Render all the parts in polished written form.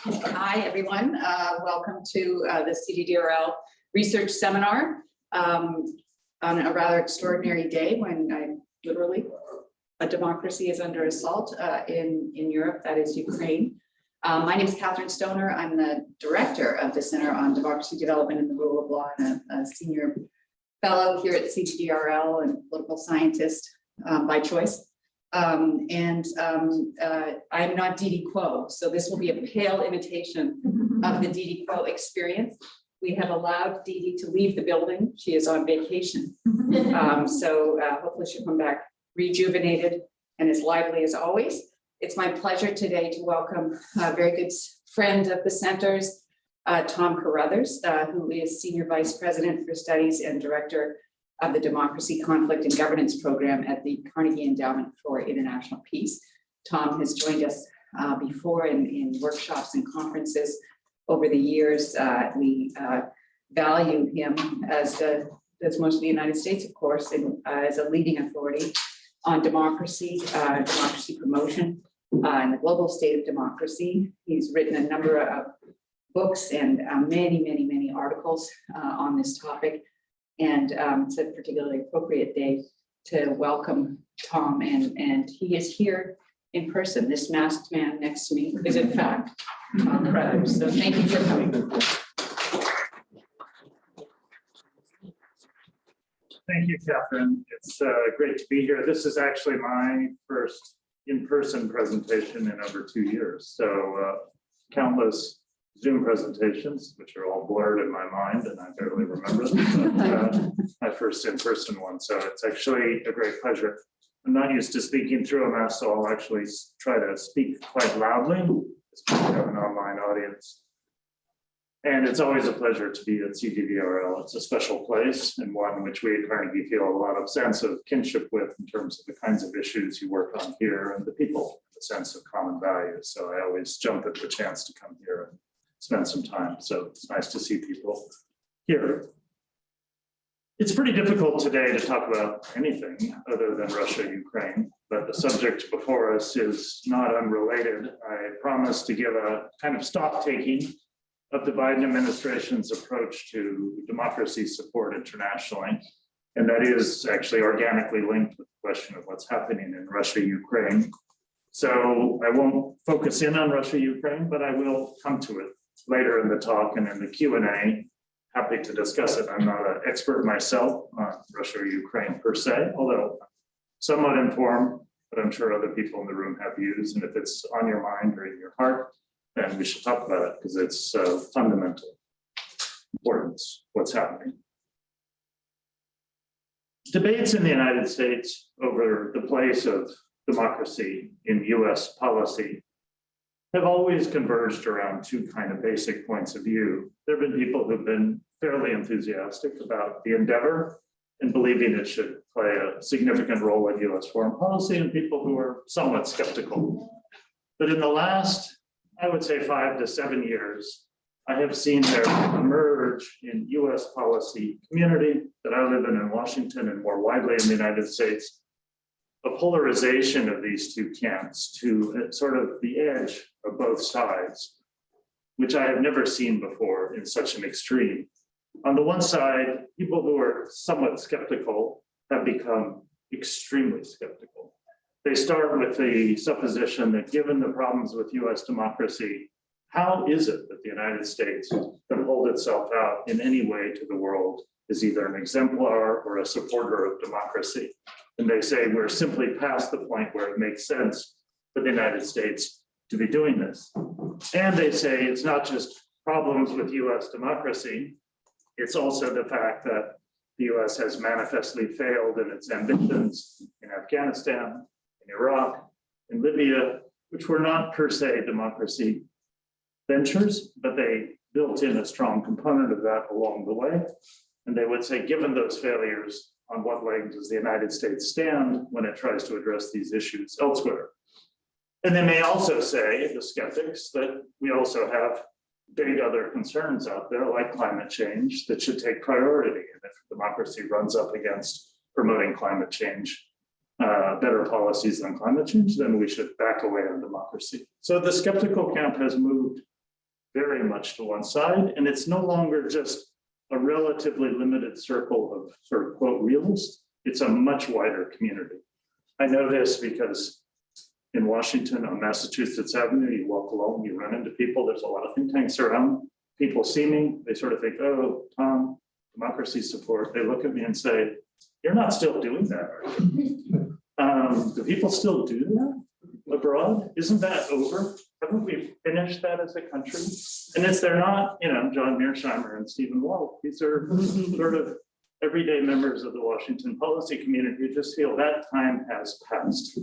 Hi, everyone. Welcome to the CDDRL Research Seminar on a rather extraordinary day when literally a democracy is under assault in Europe, that is Ukraine. My name is Catherine Stoner. I'm the director of the Center on Democracy Development and the Rule of Law and a senior fellow here at CDDRL and political scientist by choice. I'm not Didi Quo, so this will be a pale imitation of the Didi Quo experience. We have allowed Didi to leave the building. She is on vacation. Hopefully she'll come back rejuvenated and as lively as always. It's my pleasure today to welcome a very good friend of the center's, Tom Carothers, who is Senior Vice President for Studies and Director of the Democracy, Conflict, and Governance Program at the Carnegie Endowment for International Peace. Tom has joined us before in workshops and conferences over the years. We value him, as most of the United States, of course, as a leading authority on democracy, democracy promotion, and the global state of democracy. He's written a number of books and many articles on this topic. And it's a particularly appropriate day to welcome Tom, and he is here in person. This masked man next to me is in fact Tom Carothers. So thank you for coming. Thank you, Catherine. It's great to be here. This is actually my first in-person presentation in over 2 years. So countless Zoom presentations, which are all blurred in my mind and I barely remember them, but my first in-person one. So it's actually a great pleasure. I'm not used to speaking through a mask, so I'll actually try to speak quite loudly, because we have an online audience. And it's always a pleasure to be at CDDRL. It's a special place and one which we at Carnegie feel a lot of sense of kinship with in terms of the kinds of issues you work on here and the people, the sense of common values. So I always jump at the chance to come here and spend some time. So it's nice to see people here. It's pretty difficult today to talk about anything other than Russia, Ukraine, but the subject before us is not unrelated. I promised to give a kind of stock taking of the Biden administration's approach to democracy support internationally. And that is actually organically linked with the question of what's happening in Russia, Ukraine. So I won't focus in on Russia, Ukraine, but I will come to it later in the talk and in the Q&A. Happy to discuss it. I'm not an expert myself on Russia or Ukraine per se, although somewhat informed, but I'm sure other people in the room have views. And if it's on your mind or in your heart, then we should talk about it because it's fundamental importance, what's happening. Debates in the United States over the place of democracy in US policy have always converged around two kind of basic points of view. There have been people who've been fairly enthusiastic about the endeavor and believing it should play a significant role in US foreign policy, and people who are somewhat skeptical. But in the last, I would say 5 to 7 years, I have seen there emerge in US policy community that I live in Washington and more widely in the United States, a polarization of these two camps to sort of the edge of both sides, which I have never seen before in such an extreme. On the one side, people who are somewhat skeptical have become extremely skeptical. They start with the supposition that given the problems with US democracy, how is it that the United States can hold itself out in any way to the world as either an exemplar or a supporter of democracy? And they say we're simply past the point where it makes sense for the United States to be doing this. And they say it's not just problems with US democracy, it's also the fact that the US has manifestly failed in its ambitions in Afghanistan, in Iraq, in Libya, which were not per se democracy ventures, but they built in a strong component of that along the way. And they would say, given those failures, on what leg does the United States stand when it tries to address these issues elsewhere? And they may also say, the skeptics, that we also have big other concerns out there, like climate change, that should take priority. And if democracy runs up against promoting climate change, better policies on climate change, then we should back away on democracy. So the skeptical camp has moved very much to one side, and it's no longer just a relatively limited circle of sort of quote realists. It's a much wider community. I know this because in Washington on Massachusetts Avenue, you walk along, you run into people, there's a lot of think tanks around. People see me, they sort of think, oh, Tom, democracy support. They look at me and say, you're not still doing that, are you? Do people still do that abroad? Isn't that over? Haven't we finished that as a country? And they're not, John Mearsheimer and Stephen Walt. These are sort of everyday members of the Washington policy community who just feel that time has passed.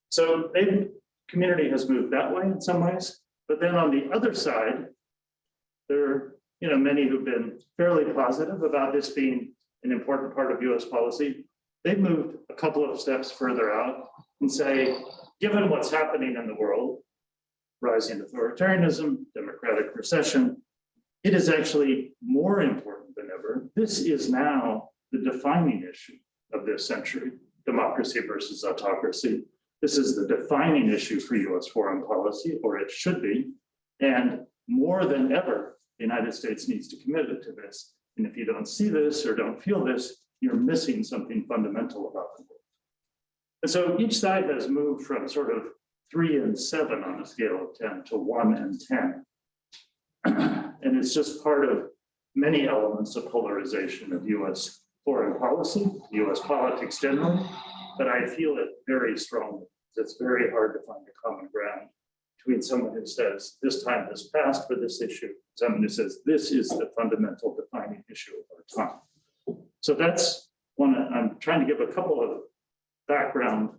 So community has moved that way in some ways, but then on the other side, there are many who've been fairly positive about this being an important part of US policy. They've moved a couple of steps further out and say, given what's happening in the world, rising authoritarianism, democratic recession, it is actually more important than ever. This is now the defining issue of this century, democracy versus autocracy. This is the defining issue for US foreign policy, or it should be. And more than ever, the United States needs to commit to this. And if you don't see this or don't feel this, you're missing something fundamental about the world. And so each side has moved from sort of 3 and 7 on a scale of 10 to 1 and 10. And it's just part of many elements of polarization of US foreign policy, US politics generally, but I feel it very strongly. It's very hard to find a common ground between someone who says this time has passed for this issue, someone who says this is the fundamental defining issue of our time. So that's one. I'm trying to give a couple of background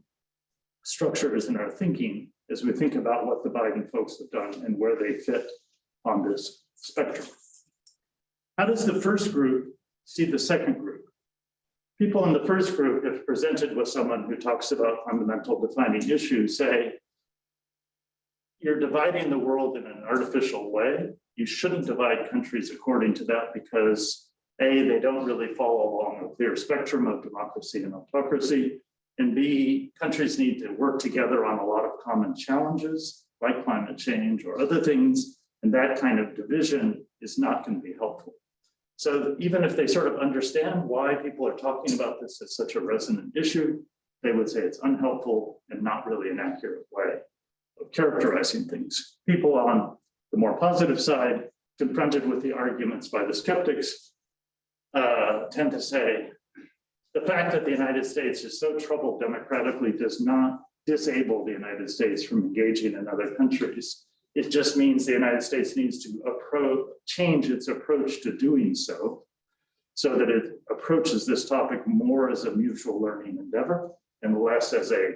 structures in our thinking as we think about what the Biden folks have done and where they fit on this spectrum. How does the first group see the second group? People in the first group, if presented with someone who talks about fundamental defining issues, say, you're dividing the world in an artificial way. You shouldn't divide countries according to that because A, they don't really follow along a clear spectrum of democracy and autocracy, and B, countries need to work together on a lot of common challenges like climate change or other things, and that kind of division is not going to be helpful. So even if they sort of understand why people are talking about this as such a resonant issue, they would say it's unhelpful and not really an accurate way of characterizing things. People on the more positive side, confronted with the arguments by the skeptics, tend to say, the fact that the United States is so troubled democratically does not disable the United States from engaging in other countries. It just means the United States needs to change its approach to doing so that it approaches this topic more as a mutual learning endeavor and less as a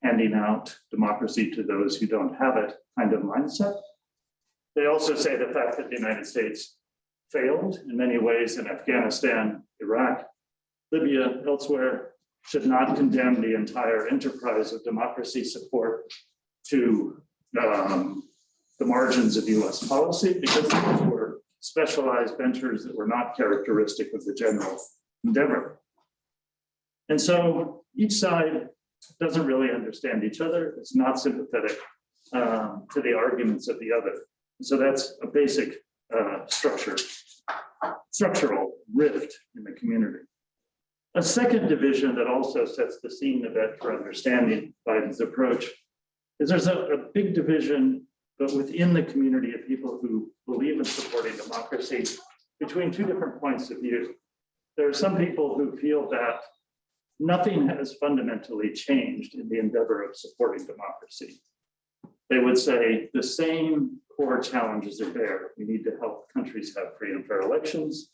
handing out democracy to those who don't have it kind of mindset. They also say the fact that the United States failed in many ways in Afghanistan, Iraq, Libya, elsewhere, should not condemn the entire enterprise of democracy support to the margins of US policy, because those were specialized ventures that were not characteristic of the general endeavor. And so each side doesn't really understand each other. It's not sympathetic to the arguments of the other. So that's a basic structural rift in the community. A second division that also sets the scene a bit for understanding Biden's approach is there's a big division, but within the community of people who believe in supporting democracy between two different points of view. There are some people who feel that nothing has fundamentally changed in the endeavor of supporting democracy. They would say the same core challenges are there. We need to help countries have free and fair elections.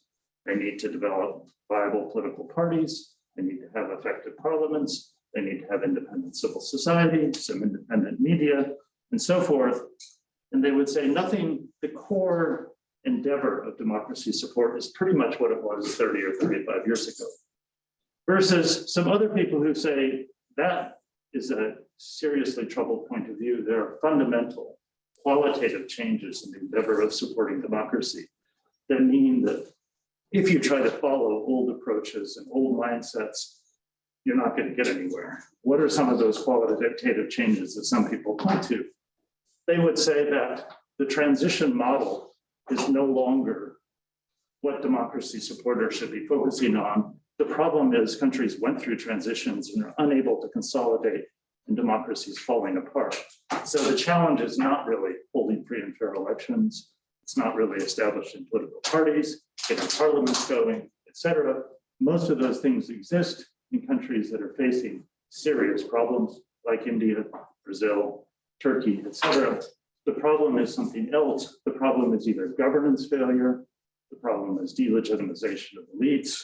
They need to develop viable political parties. They need to have effective parliaments. They need to have independent civil society, some independent media, and so forth. And they would say nothing, the core endeavor of democracy support is pretty much what it was 30 or 35 years ago. Versus some other people who say that is a seriously troubled point of view. There are fundamental qualitative changes in the endeavor of supporting democracy that mean that if you try to follow old approaches and old mindsets, you're not going to get anywhere. What are some of those qualitative changes that some people point to? They would say that the transition model is no longer what democracy supporters should be focusing on. The problem is countries went through transitions and are unable to consolidate, and democracy is falling apart. So the challenge is not really holding free and fair elections. It's not really establishing political parties, getting parliaments going, et cetera. Most of those things exist in countries that are facing serious problems like India, Brazil, Turkey, et cetera. The problem is something else. The problem is either governance failure. The problem is delegitimization of elites.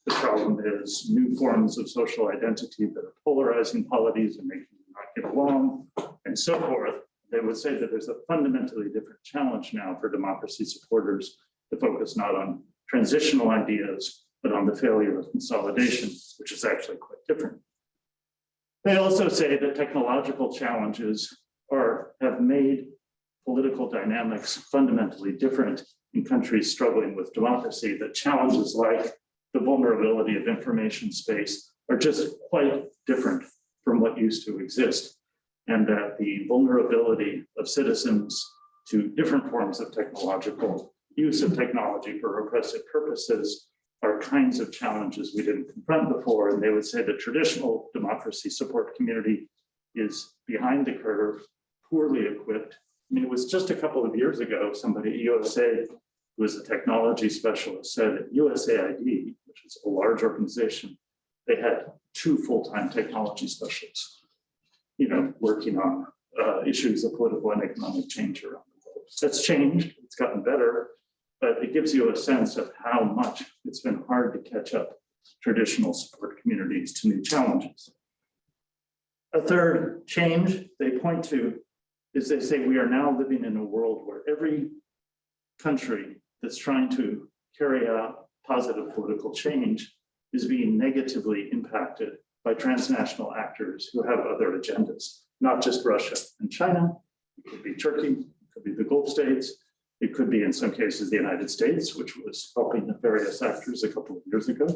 The problem is new forms of social identity that are polarizing polities and making them not get along, and so forth. They would say that there's a fundamentally different challenge now for democracy supporters to focus not on transitional ideas, but on the failure of consolidation, which is actually quite different. They also say that technological challenges have made political dynamics fundamentally different in countries struggling with democracy, that challenges like the vulnerability of information space are just quite different from what used to exist, and that the vulnerability of citizens to different forms of technological use of technology for repressive purposes are kinds of challenges we didn't confront before. And they would say the traditional democracy support community is behind the curve, poorly equipped. I mean, it was just a couple of years ago, somebody at USAID, who was a technology specialist, said at USAID, which is a large organization, they had 2 full-time technology specialists, working on issues of political and economic change around the world. That's changed, it's gotten better, but it gives you a sense of how much it's been hard to catch up traditional support communities to new challenges. A third change they point to is they say we are now living in a world where every country that's trying to carry out positive political change is being negatively impacted by transnational actors who have other agendas, not just Russia and China. It could be Turkey, it could be the Gulf states, it could be in some cases the United States, which was helping nefarious actors a couple of years ago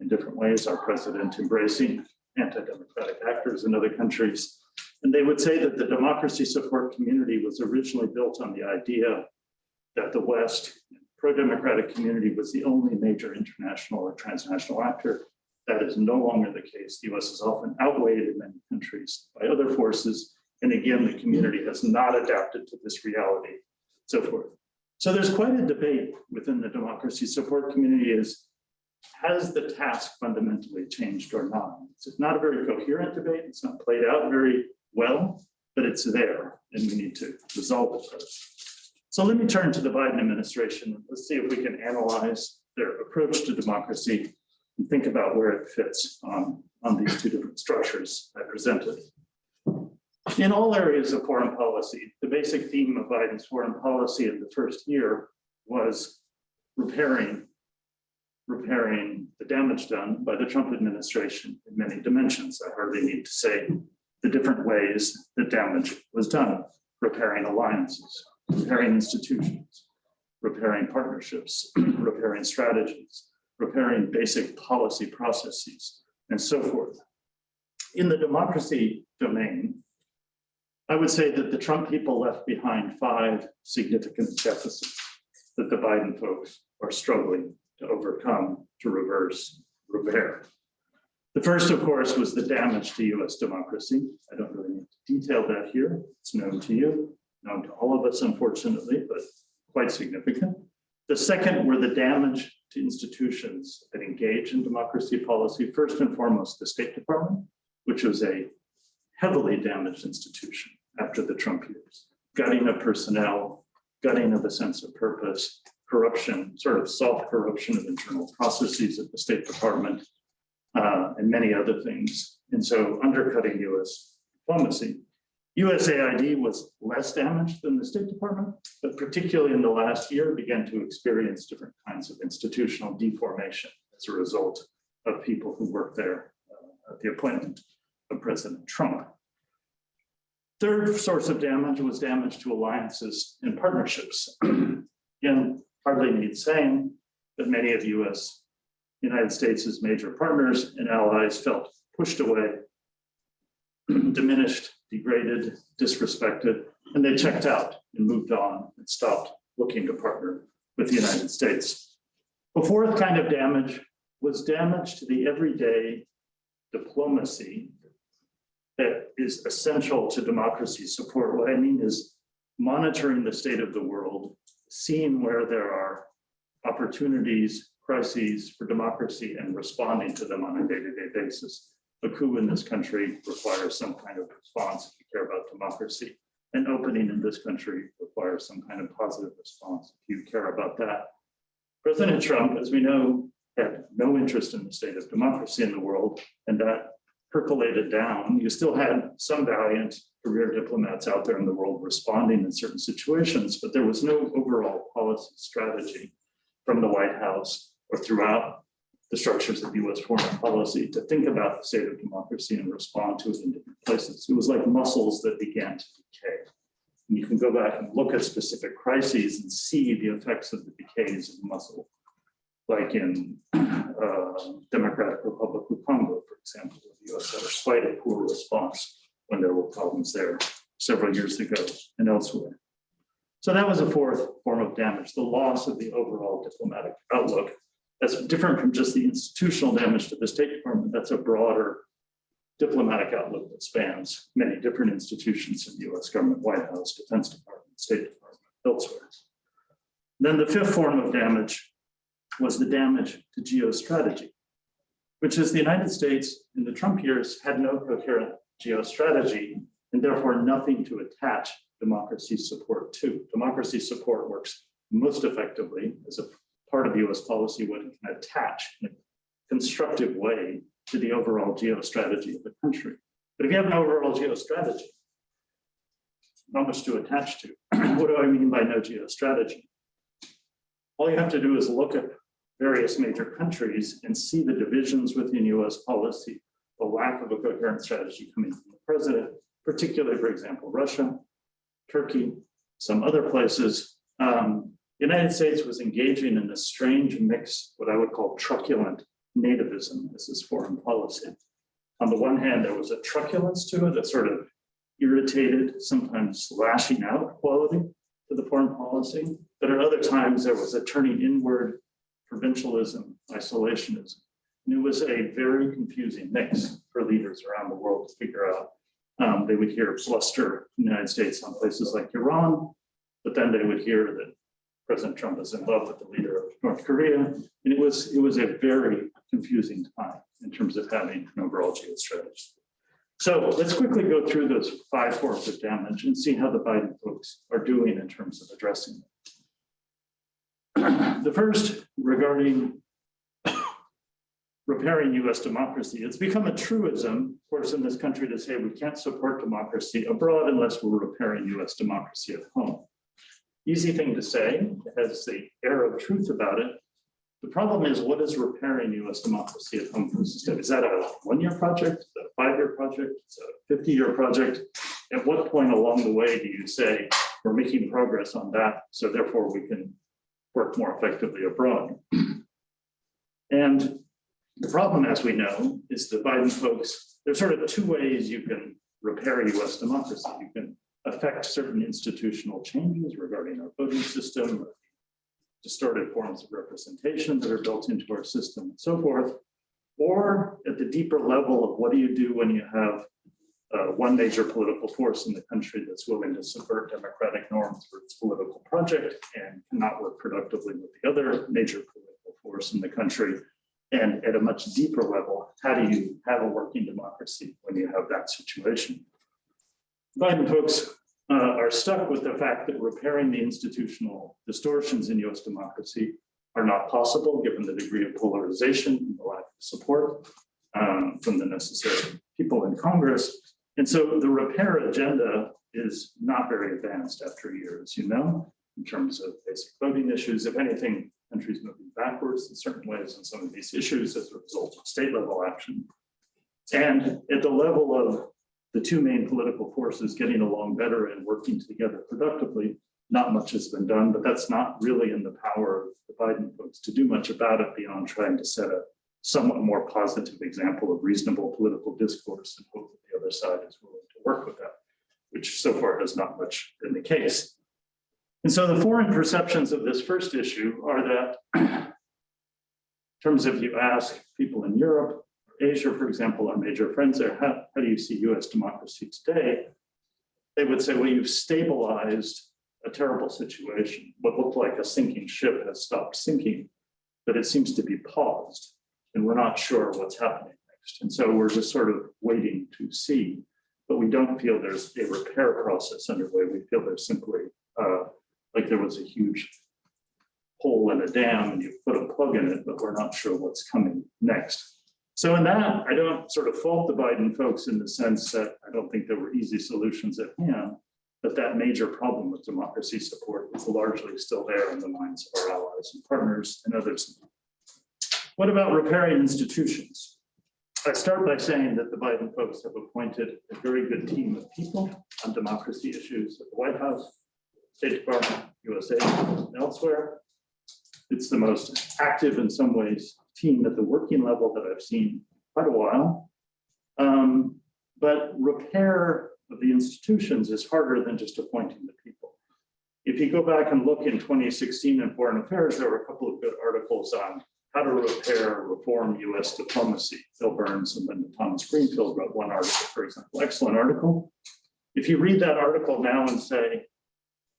in different ways, our president embracing anti-democratic actors in other countries. And they would say that the democracy support community was originally built on the idea that the West pro-democratic community was the only major international or transnational actor. That is no longer the case. The US is often outweighed in many countries by other forces. And again, the community has not adapted to this reality, so forth. So there's quite a debate within the democracy support community is, has the task fundamentally changed or not? It's not a very coherent debate. It's not played out very well, but it's there and we need to resolve it first. So let me turn to the Biden administration. Let's see if we can analyze their approach to democracy and think about where it fits on these 2 different structures I presented. In all areas of foreign policy, the basic theme of Biden's foreign policy in the first year was repairing the damage done by the Trump administration in many dimensions. I hardly need to say the different ways that damage was done: repairing alliances, repairing institutions, repairing partnerships, repairing strategies, repairing basic policy processes, and so forth. In the democracy domain, I would say that the Trump people left behind 5 significant deficits that the Biden folks are struggling to overcome, to repair. The first, of course, was the damage to US democracy. I don't really need to detail that here. It's known to you, known to all of us, unfortunately, but quite significant. The second were the damage to institutions that engage in democracy policy. First and foremost, the State Department, which was a heavily damaged institution after the Trump years. Gutting of personnel, gutting of a sense of purpose, corruption, sort of soft corruption of internal processes at the State Department, and many other things. And so undercutting US diplomacy. USAID was less damaged than the State Department, but particularly in the last year began to experience different kinds of institutional deformation as a result of people who worked there at the appointment of President Trump. Third source of damage was damage to alliances and partnerships. Again, hardly needs saying that many of United States' major partners and allies felt pushed away, diminished, degraded, disrespected, And they checked out and moved on and stopped looking to partner with the United States. The fourth kind of damage was damage to the everyday diplomacy that is essential to democracy support. What I mean is monitoring the state of the world, seeing where there are opportunities, crises for democracy, and responding to them on a day-to-day basis. A coup in this country requires some kind of response if you care about democracy. An opening in this country requires some kind of positive response if you care about that. President Trump, as we know, had no interest in the state of democracy in the world, and that percolated down. You still had some valiant career diplomats out there in the world responding in certain situations, but there was no overall policy strategy from the White House or throughout the structures of US foreign policy to think about the state of democracy and respond to it in different places. It was like muscles that began to decay. And you can go back and look at specific crises and see the effects of the decays of muscle, like in Democratic Republic of Congo, for example, the US had quite a poor response when there were problems there several years ago and elsewhere. So that was a fourth form of damage, the loss of the overall diplomatic outlook. That's different from just the institutional damage to the State Department. That's a broader diplomatic outlook that spans many different institutions in the US government, White House, Defense Department, State Department, elsewhere. Then the fifth form of damage was the damage to Geo Strategy, which is the United States in the Trump years had no coherent Geo Strategy and therefore nothing to attach democracy support to. Democracy support works most effectively as a part of US policy when it can attach in a constructive way to the overall geostrategy of the country. But if you have an overall geostrategy, not much to attach to. What do I mean by no geostrategy? All you have to do is look at various major countries and see the divisions within US policy, the lack of a coherent strategy coming from the president, particularly, for example, Russia, Turkey, some other places. The United States was engaging in a strange mix, what I would call truculent nativism as his foreign policy. On the one hand, there was a truculence to it, a sort of irritated, sometimes lashing out quality to the foreign policy. But at other times, there was a turning inward, provincialism, isolationism. And it was a very confusing mix for leaders around the world to figure out. They would hear bluster in the United States on places like Iran, but then they would hear that President Trump is in love with the leader of North Korea. And it was a very confusing time in terms of having an overall geostrategy. So let's quickly go through those 5 forms of damage and see how the Biden folks are doing in terms of addressing them. The first, regarding repairing US democracy. It's become a truism, of course, in this country to say we can't support democracy abroad unless we're repairing US democracy at home. Easy thing to say, it has the air of truth about it. The problem is, what is repairing US democracy at home for system? Is that a 1-year project? Is that a 5-year project? Is that a 50-year project? At what point along the way do you say we're making progress on that, so therefore we can work more effectively abroad? And the problem, as we know, is the Biden folks, there's sort of 2 ways you can repair US democracy. You can affect certain institutional changes regarding our voting system, distorted forms of representation that are built into our system, and so forth. Or at the deeper level of what do you do when you have one major political force in the country that's willing to subvert democratic norms for its political project and cannot work productively with the other major political force in the country. And at a much deeper level, how do you have a working democracy when you have that situation? Biden folks are stuck with the fact that repairing the institutional distortions in US democracy are not possible given the degree of polarization and the lack of support from the necessary people in Congress. And so the repair agenda is not very advanced after years, you know, in terms of basic voting issues. If anything, countries moving backwards in certain ways on some of these issues as a result of state level action. And at the level of the 2 main political forces getting along better and working together productively, not much has been done, but that's not really in the power of the Biden folks to do much about it beyond trying to set a somewhat more positive example of reasonable political discourse and hope that the other side is willing to work with that. which so far has not much been the case. And so the foreign perceptions of this first issue are that in terms of you ask people in Europe, or Asia, for example, our major friends there, how do you see US democracy today? They would say, well, you've stabilized a terrible situation. What looked like a sinking ship has stopped sinking, but it seems to be paused, and we're not sure what's happening next. And so we're just sort of waiting to see, but we don't feel there's a repair process underway. We feel there's simply like there was a huge hole in a dam and you put a plug in it, but we're not sure what's coming next. So in that, I don't sort of fault the Biden folks in the sense that I don't think there were easy solutions at hand, but that major problem with democracy support is largely still there in the minds of our allies and partners and others. What about repairing institutions? I start by saying that the Biden folks have appointed a very good team of people on democracy issues at the White House, State Department, USAID, and elsewhere. It's the most active in some ways team at the working level that I've seen in quite a while. But repair of the institutions is harder than just appointing the people. If you go back and look in 2016 in Foreign Affairs, there were a couple of good articles on how to repair, reform US diplomacy. Phil Burns and then Thomas Greenfield wrote one article, for example, excellent article. If you read that article now and say,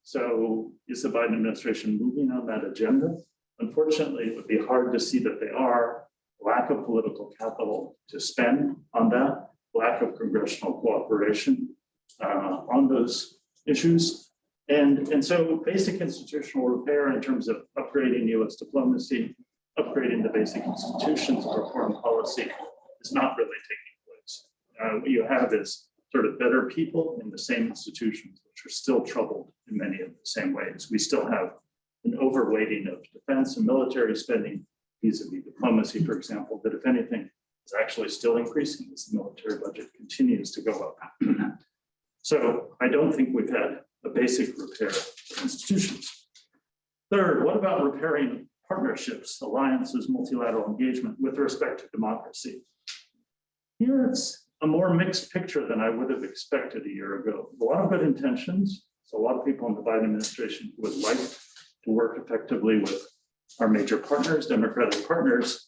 so is the Biden administration moving on that agenda? Unfortunately, it would be hard to see that they are. Lack of political capital to spend on that, lack of congressional cooperation on those issues. And so basic institutional repair in terms of upgrading US diplomacy, upgrading the basic institutions of our foreign policy is not really taking place. What you have is sort of better people in the same institutions, which are still troubled in many of the same ways. We still have an overweighting of defense and military spending vis-a-vis diplomacy, for example, that if anything is actually still increasing as the military budget continues to go up. So I don't think we've had a basic repair of institutions. Third, what about repairing partnerships, alliances, multilateral engagement with respect to democracy? Here it's a more mixed picture than I would have expected a year ago. A lot of good intentions. So a lot of people in the Biden administration would like to work effectively with our major partners, democratic partners,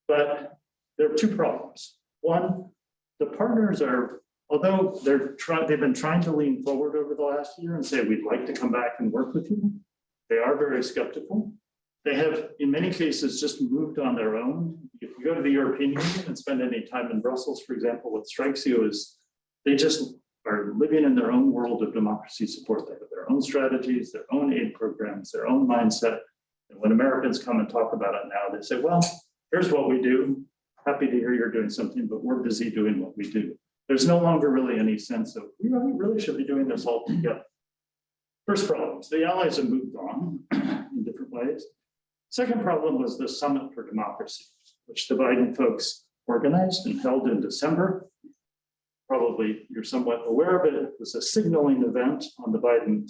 but there are two problems. One, the partners are, although they've been trying to lean forward over the last year and say, we'd like to come back and work with you, they are very skeptical. They have, in many cases, just moved on their own. If you go to the European Union and spend any time in Brussels, for example, what strikes you is they just are living in their own world of democracy support. They have their own strategies, their own aid programs, their own mindset. And when Americans come and talk about it now, they say, well, here's what we do. Happy to hear you're doing something, but we're busy doing what we do. There's no longer really any sense of, we really should be doing this all together. First problems, the allies have moved on in different ways. Second problem was the Summit for Democracy, which the Biden folks organized and held in December. Probably you're somewhat aware of it. It was a signaling event on the Biden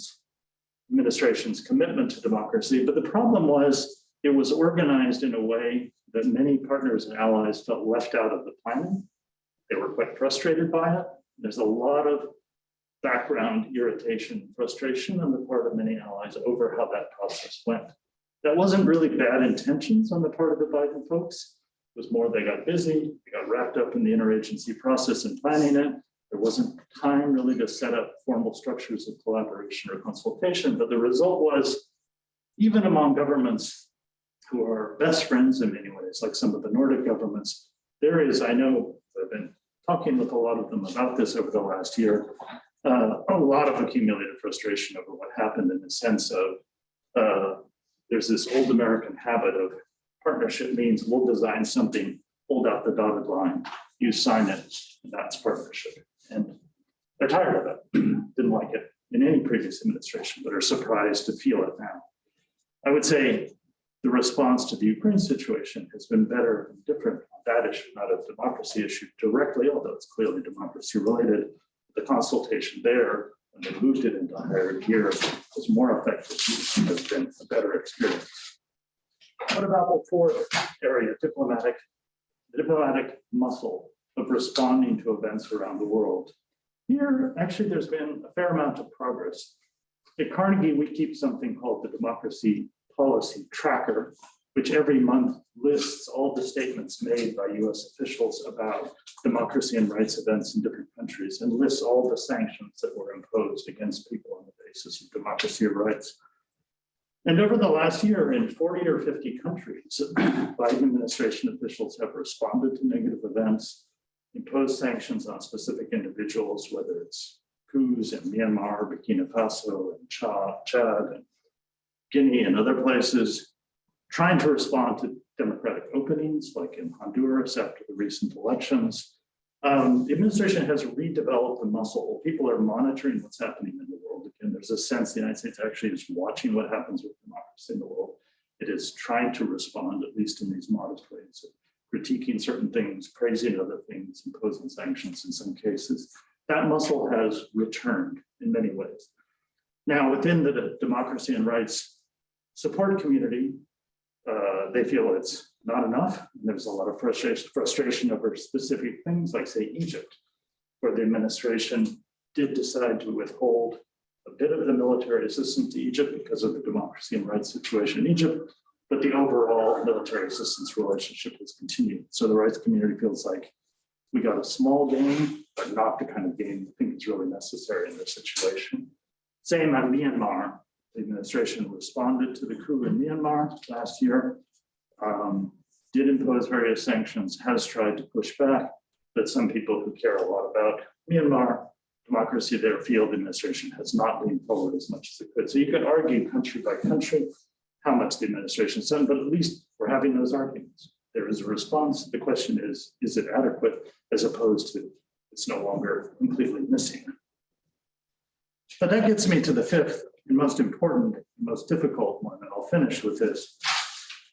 administration's commitment to democracy. But the problem was it was organized in a way that many partners and allies felt left out of the planning. They were quite frustrated by it. There's a lot of background irritation and frustration on the part of many allies over how that process went. That wasn't really bad intentions on the part of the Biden folks. It was more they got busy, they got wrapped up in the interagency process and planning it. There wasn't time really to set up formal structures of collaboration or consultation, but the result was, even among governments who are best friends in many ways, like some of the Nordic governments, there is, I know, I've been talking with a lot of them about this over the last year, a lot of accumulated frustration over what happened in the sense of there's this old American habit of partnership means we'll design something, hold out the dotted line, you sign it, and that's partnership. And they're tired of it, didn't like it in any previous administration, but are surprised to feel it now. I would say the response to the Ukraine situation has been better and different on that issue, not a democracy issue directly, although it's clearly democracy related. The consultation there, when they moved it into higher gear, was more effective, has been a better experience. What about the fourth area, diplomatic muscle of responding to events around the world? Here, actually, there's been a fair amount of progress. At Carnegie, we keep something called the Democracy Policy Tracker, which every month lists all the statements made by US officials about democracy and rights events in different countries and lists all the sanctions that were imposed against people on the basis of democracy or rights. And over the last year, in 40 or 50 countries, Biden administration officials have responded to negative events, imposed sanctions on specific individuals, whether it's coups in Myanmar, Burkina Faso, and Chad, and Guinea, and other places, trying to respond to democratic openings, like in Honduras after the recent elections. The administration has redeveloped the muscle. People are monitoring what's happening in the world. Again, there's a sense the United States actually is watching what happens with democracy in the world. It is trying to respond, at least in these modest ways, critiquing certain things, praising other things, imposing sanctions in some cases. That muscle has returned in many ways. Now, within the democracy and rights support community, they feel it's not enough. There's a lot of frustration over specific things, like, say, Egypt, where the administration did decide to withhold a bit of the military assistance to Egypt because of the democracy and rights situation in Egypt, but the overall military assistance relationship has continued. So the rights community feels like we got a small gain, but not the kind of gain we think is really necessary in this situation. Same on Myanmar. The administration responded to the coup in Myanmar last year, did impose various sanctions, has tried to push back, but some people who care a lot about Myanmar democracy there feel the administration has not leaned forward as much as it could. So you could argue country by country how much the administration has done, but at least we're having those arguments. There is a response. The question is it adequate, as opposed to it's no longer completely missing. But that gets me to the fifth and most important, most difficult one, and I'll finish with this,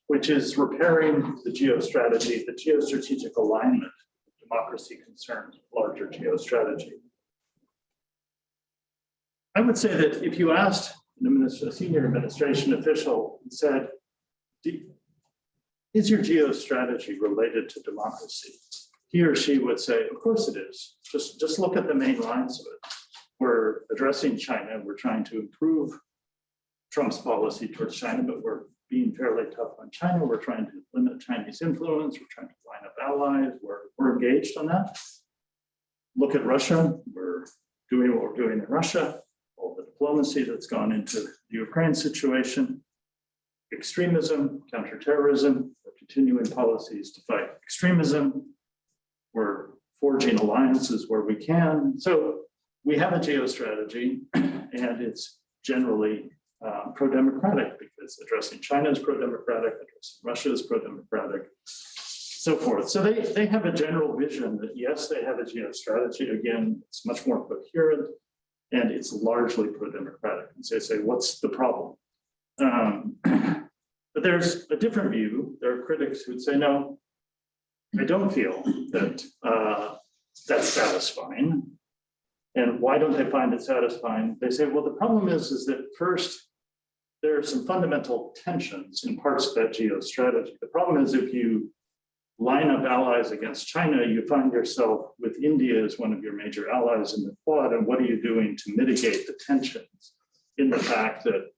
which is repairing the geostrategy, the geostrategic alignment of democracy concerns, larger geostrategy. I would say that if you asked a senior administration official and said, is your geostrategy related to democracy? He or she would say, of course it is. Just look at the main lines of it. We're addressing China. We're trying to improve Trump's policy towards China, but we're being fairly tough on China. We're trying to limit Chinese influence. We're trying to line up allies. We're engaged on that. Look at Russia. We're doing what we're doing in Russia, all the diplomacy that's gone into the Ukraine situation, extremism, counterterrorism. We're continuing policies to fight extremism. We're forging alliances where we can. So we have a geostrategy, and it's generally pro-democratic, because addressing China is pro-democratic, addressing Russia is pro-democratic, so forth. So they have a general vision that, yes, they have a geostrategy. Again, it's much more coherent, and it's largely pro-democratic. And so they say, what's the problem? But there's a different view. There are critics who'd say, no, I don't feel that that's satisfying. And why don't they find it satisfying? They say, well, the problem is that first, there are some fundamental tensions in parts of that geostrategy. The problem is, if you line up allies against China, you find yourself with India as one of your major allies in the Quad. And what are you doing to mitigate the tensions in the fact that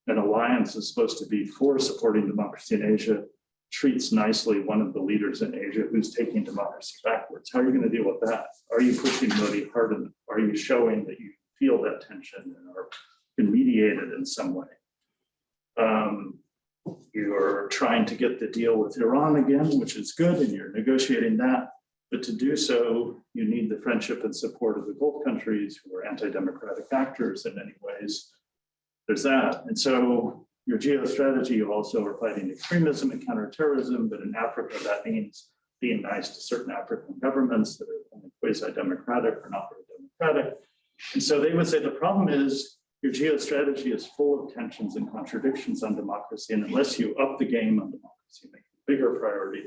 an alliance is supposed to be for supporting democracy in Asia, treats nicely one of the leaders in Asia who's taking democracy backwards? How are you going to deal with that? Are you pushing Modi hard enough? Are you showing that you feel that tension and can mediate it in some way? You're trying to get the deal with Iran again, which is good, and you're negotiating that. But to do so, you need the friendship and support of the Gulf countries, who are anti-democratic actors in many ways. There's that. And so your geostrategy, you also are fighting extremism and counterterrorism, but in Africa, that means being nice to certain African governments that are only quasi-democratic or not very democratic. And so they would say the problem is your geostrategy is full of tensions and contradictions on democracy, and unless you up the game on democracy, make it a bigger priority,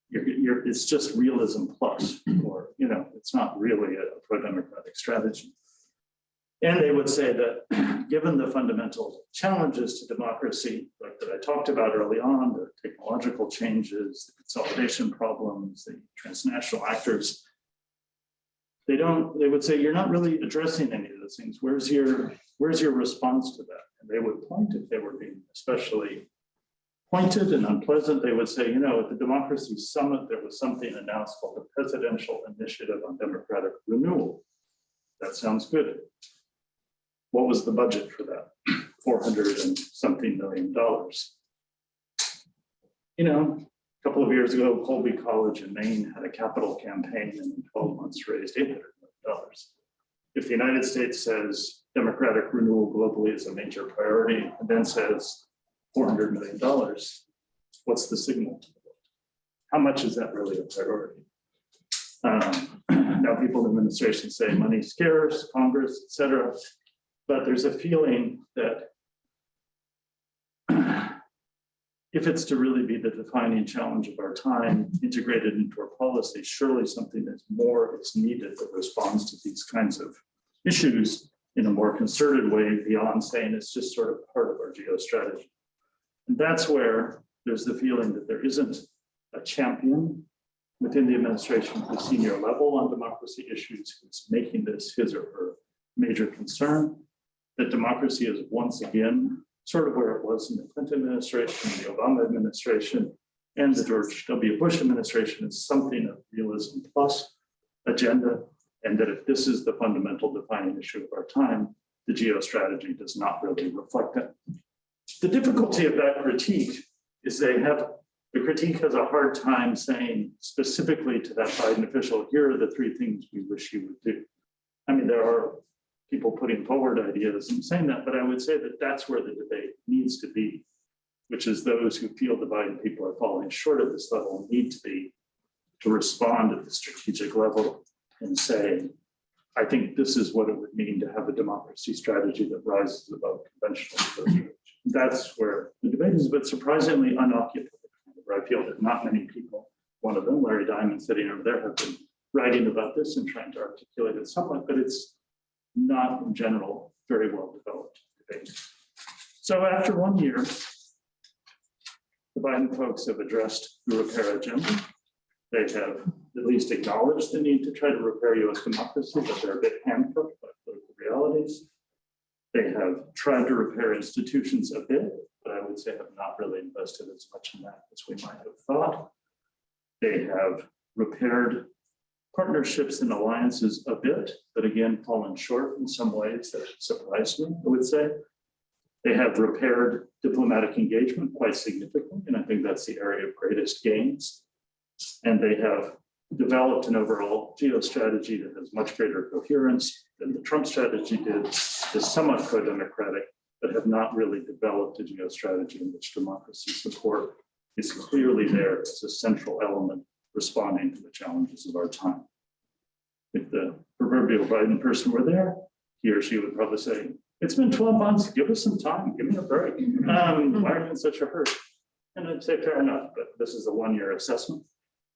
it's just realism plus, or it's not really a pro-democratic strategy. And they would say that given the fundamental challenges to democracy, like that I talked about early on, the technological changes, the consolidation problems, the transnational actors, they would say, you're not really addressing any of those things. Where's your response to that? And they would point, if they were being especially pointed and unpleasant, they would say, at the Democracy Summit, there was something announced called the Presidential Initiative on Democratic Renewal. That sounds good. What was the budget for that? $400 and something million. A couple of years ago, Colby College in Maine had a capital campaign and in 12 months raised $800 million. If the United States says democratic renewal globally is a major priority and then says $400 million, what's the signal? How much is that really a priority? Now people in the administration say money's scarce, Congress, et cetera, but there's a feeling that if it's to really be the defining challenge of our time, integrated into our policy, surely something that's more is needed that responds to these kinds of issues in a more concerted way beyond saying it's just sort of part of our geo strategy. And that's where there's the feeling that there isn't a champion within the administration at the senior level on democracy issues who's making this his or her major concern, that democracy is once again sort of where it was in the Clinton administration, the Obama administration, and the George W. Bush administration is something of realism plus agenda, and that if this is the fundamental defining issue of our time, the geo strategy does not really reflect it. The difficulty of that critique is the critique has a hard time saying specifically to that Biden official, here are the three things we wish you would do. I mean, there are people putting forward ideas and saying that, but I would say that that's where the debate needs to be, which is those who feel the Biden people are falling short at this level need to be to respond at the strategic level and say, I think this is what it would mean to have a democracy strategy that rises above conventional negotiation. That's where the debate is, but surprisingly unoccupied, where I feel that not many people, one of them, Larry Diamond sitting over there, have been writing about this and trying to articulate it somewhat, but it's not in general very well developed debate. So after 1 year, the Biden folks have addressed the repair agenda. They have at least acknowledged the need to try to repair US democracy, but they're a bit handcuffed by political realities. They have tried to repair institutions a bit, but I would say have not really invested as much in that as we might have thought. They have repaired partnerships and alliances a bit, but again, fallen short in some ways that surprised me, I would say. They have repaired diplomatic engagement quite significantly, and I think that's the area of greatest gains. And they have developed an overall geo-strategy that has much greater coherence than the Trump strategy did, is somewhat pro-democratic, but have not really developed a geo-strategy in which democracy support is clearly there as a central element responding to the challenges of our time. If the proverbial Biden person were there, he or she would probably say, it's been 12 months, give us some time, give me a break. Why are you in such a hurry? And I'd say fair enough, but this is a 1-year assessment.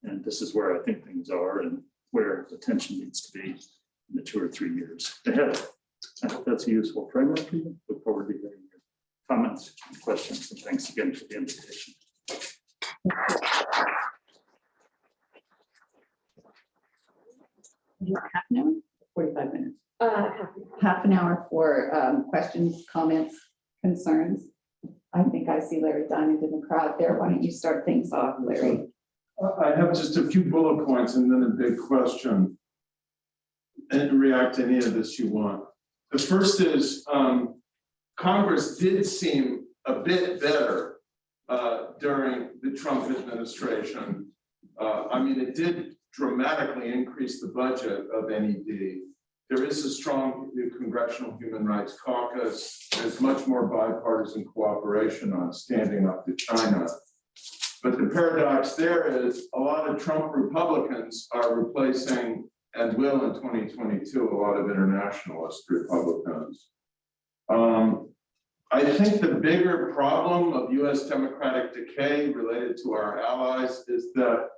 And this is where I think things are and where attention needs to be in the 2 or 3 years ahead. I hope that's a useful framework for you. Look forward to hearing your comments and questions. And thanks again for the invitation. Half an hour, 45 minutes. Half an hour for questions, comments, concerns. I think I see Larry Diamond in the crowd there. Why don't you start things off, Larry? I have just a few bullet points and then a big question, and react to any of this you want. The first is Congress did seem a bit better during the Trump administration. I mean, it did dramatically increase the budget of NED. There is a strong new Congressional Human Rights Caucus. There's much more bipartisan cooperation on standing up to China. But the paradox there is a lot of Trump Republicans are replacing, and will in 2022, a lot of internationalist Republicans. I think the bigger problem of US democratic decay related to our allies is that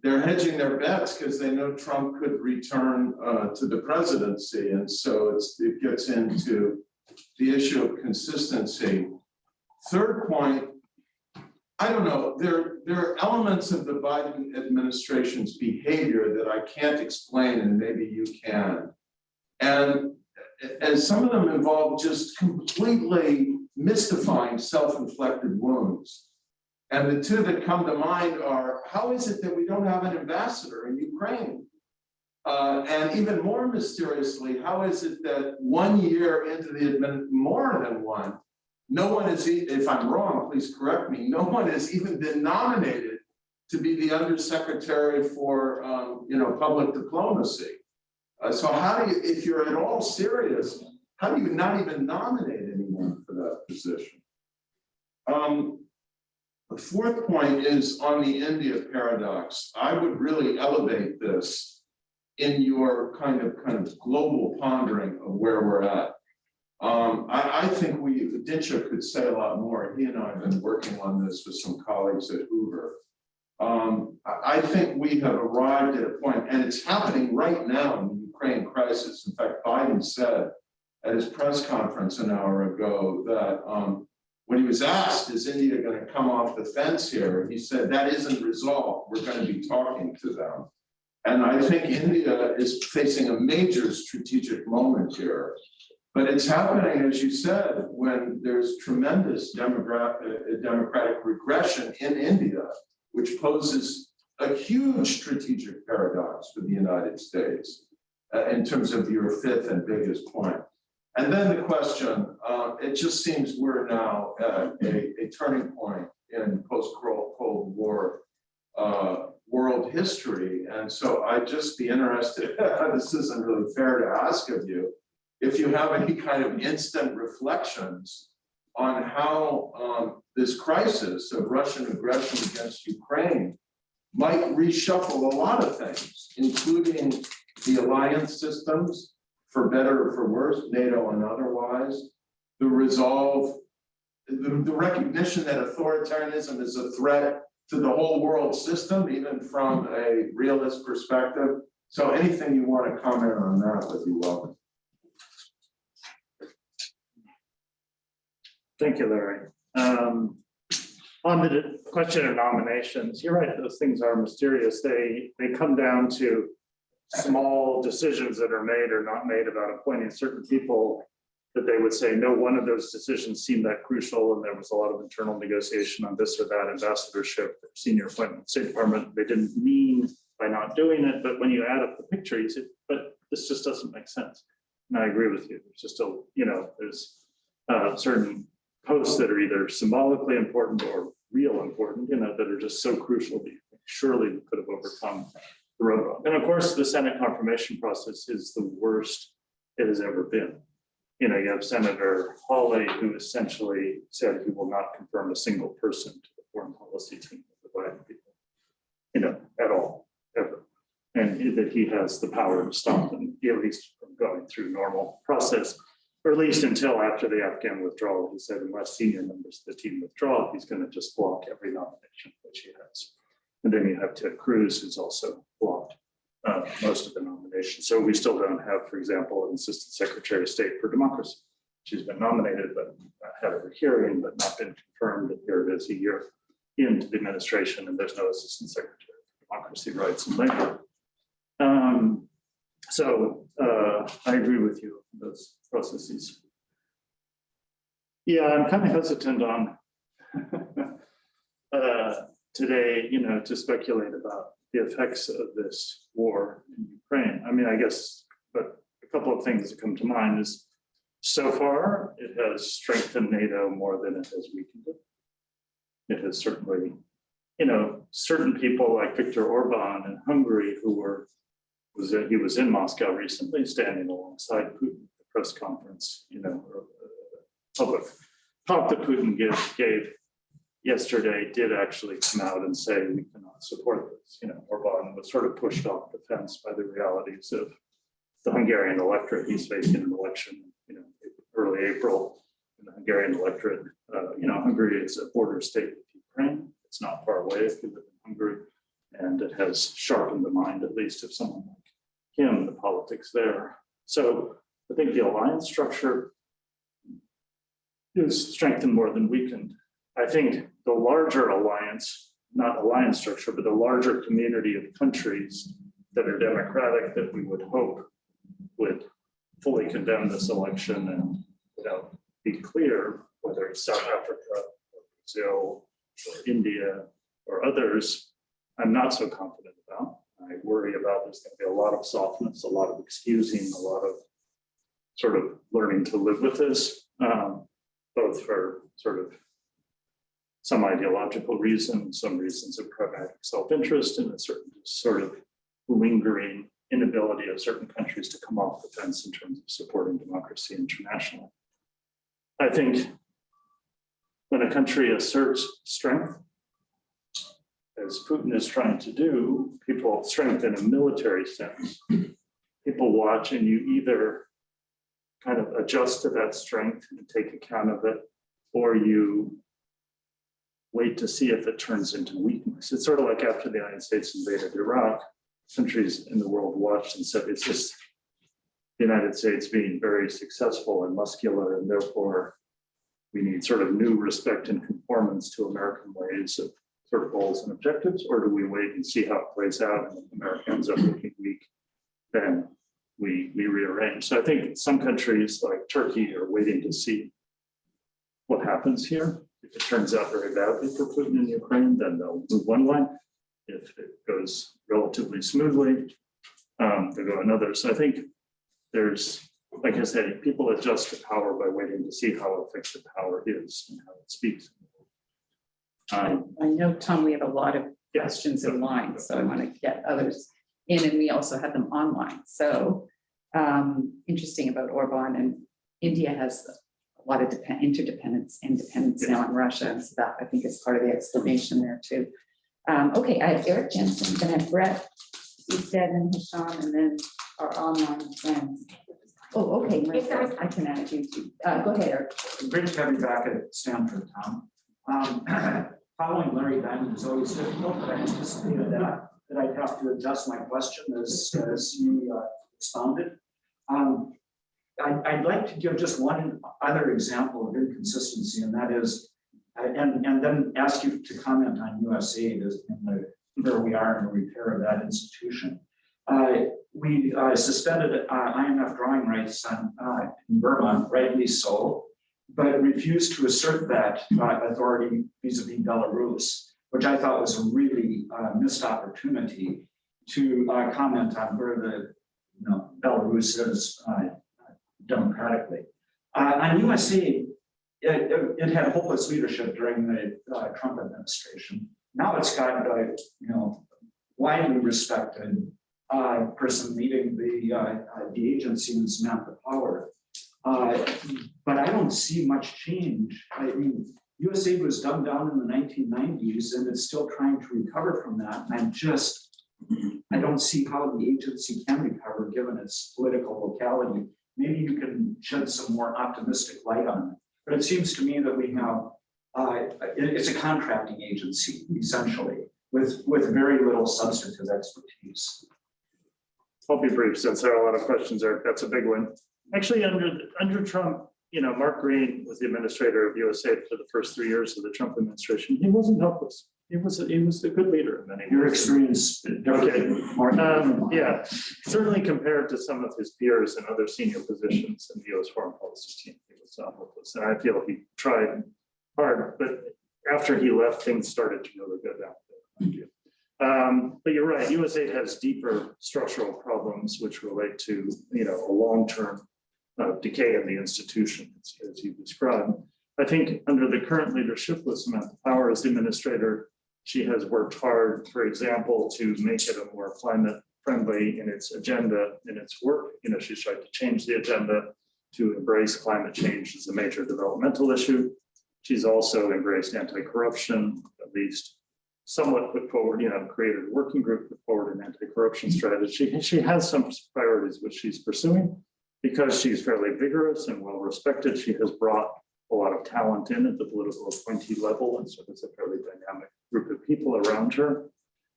they're hedging their bets because they know Trump could return to the presidency. And so it gets into the issue of consistency. Third point, I don't know, there are elements of the Biden administration's behavior that I can't explain, and maybe you can. And some of them involve just completely mystifying self-inflicted wounds. And the two that come to mind are, how is it that we don't have an ambassador in Ukraine? And even more mysteriously, how is it that 1 year into the more than one, no one is, if I'm wrong, please correct me, no one has even been nominated to be the undersecretary for, public diplomacy. So how do you, if you're at all serious, how do you not even nominate anyone for that position? The fourth point is on the India paradox. I would really elevate this in your kind of global pondering of where we're at. I think Dinsha could say a lot more. He and I have been working on this with some colleagues at Hoover. I think we have arrived at a point, and it's happening right now in the Ukraine crisis. In fact, Biden said at his press conference an hour ago that when he was asked, is India going to come off the fence here? He said, that isn't resolved. We're going to be talking to them. And I think India is facing a major strategic moment here. But it's happening, as you said, when there's tremendous democratic regression in India, which poses a huge strategic paradox for the United States in terms of your fifth and biggest point. And then the question, it just seems we're now at a turning point in post-Cold War world history. And so I'd just be interested, this isn't really fair to ask of you, if you have any kind of instant reflections on how this crisis of Russian aggression against Ukraine might reshuffle a lot of things, including the alliance systems, for better or for worse, NATO and otherwise, the resolve, the recognition that authoritarianism is a threat to the whole world system, even from a realist perspective. So anything you want to comment on that would be welcome. Thank you, Larry. On the question of nominations, you're right, those things are mysterious. They come down to small decisions that are made or not made about appointing certain people that they would say, no, one of those decisions seemed that crucial, and there was a lot of internal negotiation on this or that ambassadorship, senior appointment, State Department. They didn't mean by not doing it, but when you add up the picture, you say, but this just doesn't make sense. And I agree with you. There's just there's certain posts that are either symbolically important or real important, that are just so crucial that you think surely we could have overcome the roadblock. And of course, the Senate confirmation process is the worst it has ever been. You have Senator Hawley, who essentially said he will not confirm a single person to the foreign policy team of the Biden people, at all, ever. And that he has the power to stop them, at least from going through normal process, or at least until after the Afghan withdrawal. He said unless senior members of the team withdraw, he's going to just block every nomination which he has. And then you have Ted Cruz, who's also blocked most of the nominations. So we still don't have, for example, an Assistant Secretary of State for Democracy. She's been nominated, but had her hearing, but not been confirmed. And here it is a year into the administration, and there's no Assistant Secretary for Democracy, Rights, and Labor. I agree with you on those processes. Yeah, I'm kind of hesitant on today, to speculate about the effects of this war in Ukraine. I mean, I guess, but a couple of things that come to mind is, so far, it has strengthened NATO more than it has weakened it. It has certainly, certain people like Viktor Orban in Hungary, he was in Moscow recently, standing alongside Putin at the press conference, public talk that Putin gave yesterday did actually come out and say we cannot support this. Orban was sort of pushed off the fence by the realities of the Hungarian electorate. He's facing an election, early April, in the Hungarian electorate. Hungary is a border state with Ukraine. It's not far away if you live in Hungary, and it has sharpened the mind, at least of someone like him, the politics there. So I think the alliance structure is strengthened more than weakened. I think the larger alliance, not alliance structure, but the larger community of countries that are democratic that we would hope would fully condemn this election and, be clear whether it's South Africa or Brazil or India or others, I'm not so confident about. I worry about there's going to be a lot of softness, a lot of excusing, a lot of sort of learning to live with this, both for sort of some ideological reasons, some reasons of pragmatic self-interest, and a certain sort of lingering inability of certain countries to come off the fence in terms of supporting democracy internationally. I think when a country asserts strength, as Putin is trying to do, people strength in a military sense, people watch and you either kind of adjust to that strength and take account of it, or you wait to see if it turns into weakness. It's sort of like after the United States invaded Iraq, countries in the world watched and said, it's just the United States being very successful and muscular, and therefore we need sort of new respect and conformance to American ways of sort of goals and objectives, or do we wait and see how it plays out, and if America ends up looking weak, then we rearrange. So I think some countries like Turkey are waiting to see what happens here. If it turns out very badly for Putin in Ukraine, then they'll move one line. If it goes relatively smoothly, they'll go another. So I think there's, like I said, people adjust to power by waiting to see how effective power is and how it speaks. I know, Tom, we have a lot of questions in line, so I want to get others in, and we also have them online. So interesting about Orban, and India has a lot of interdependence and dependence now on Russia, and so that I think is part of the explanation there too. Okay, I have Eric Jensen, then I have Brett Easted and Hisham, and then our online friends. Oh, okay, Marissa, I can add you too. Go ahead, Eric. Great to have you back at Stanford, Tom. Following Larry Diamond is always difficult, but I anticipated that I'd have to adjust my question as you expounded. I'd like to give just one other example of inconsistency, and that is, and then ask you to comment on USAID as where we are in the repair of that institution. We suspended IMF drawing rights in Burma, rightly so, but refused to assert that authority vis-a-vis Belarus, which I thought was a really missed opportunity to comment on where the Belarus is democratically. On USAID, it had hopeless leadership during the Trump administration. Now it's got widely respected person leading the agency and Samantha Power. But I don't see much change. I mean, USAID was dumbed down in the 1990s, and it's still trying to recover from that. And I don't see how the agency can recover given its political locality. Maybe you can shed some more optimistic light on it. But it seems to me that we have, it's a contracting agency, essentially, with very little substantive expertise. I'll be brief since there are a lot of questions, Eric. That's a big one. Actually, under Trump, Mark Green was the administrator of USAID for the first 3 years of the Trump administration. He wasn't helpless. He was a good leader in many ways. Your experience, okay. Yeah, certainly compared to some of his peers in other senior positions in the U.S. foreign policy team, he was not hopeless. And I feel he tried hard, but after he left, things started to really go down. But you're right, USAID has deeper structural problems which relate to a long-term decay in the institution, as you described. I think under the current leadership with Samantha Power as the administrator, she has worked hard, for example, to make it a more climate friendly in its agenda, in its work. She's tried to change the agenda to embrace climate change as a major developmental issue. She's also embraced anti-corruption, at least somewhat put forward, created a working group, put forward an anti-corruption strategy. And she has some priorities which she's pursuing. Because she's fairly vigorous and well respected, she has brought a lot of talent in at the political appointee level, and so it's a fairly dynamic group of people around her.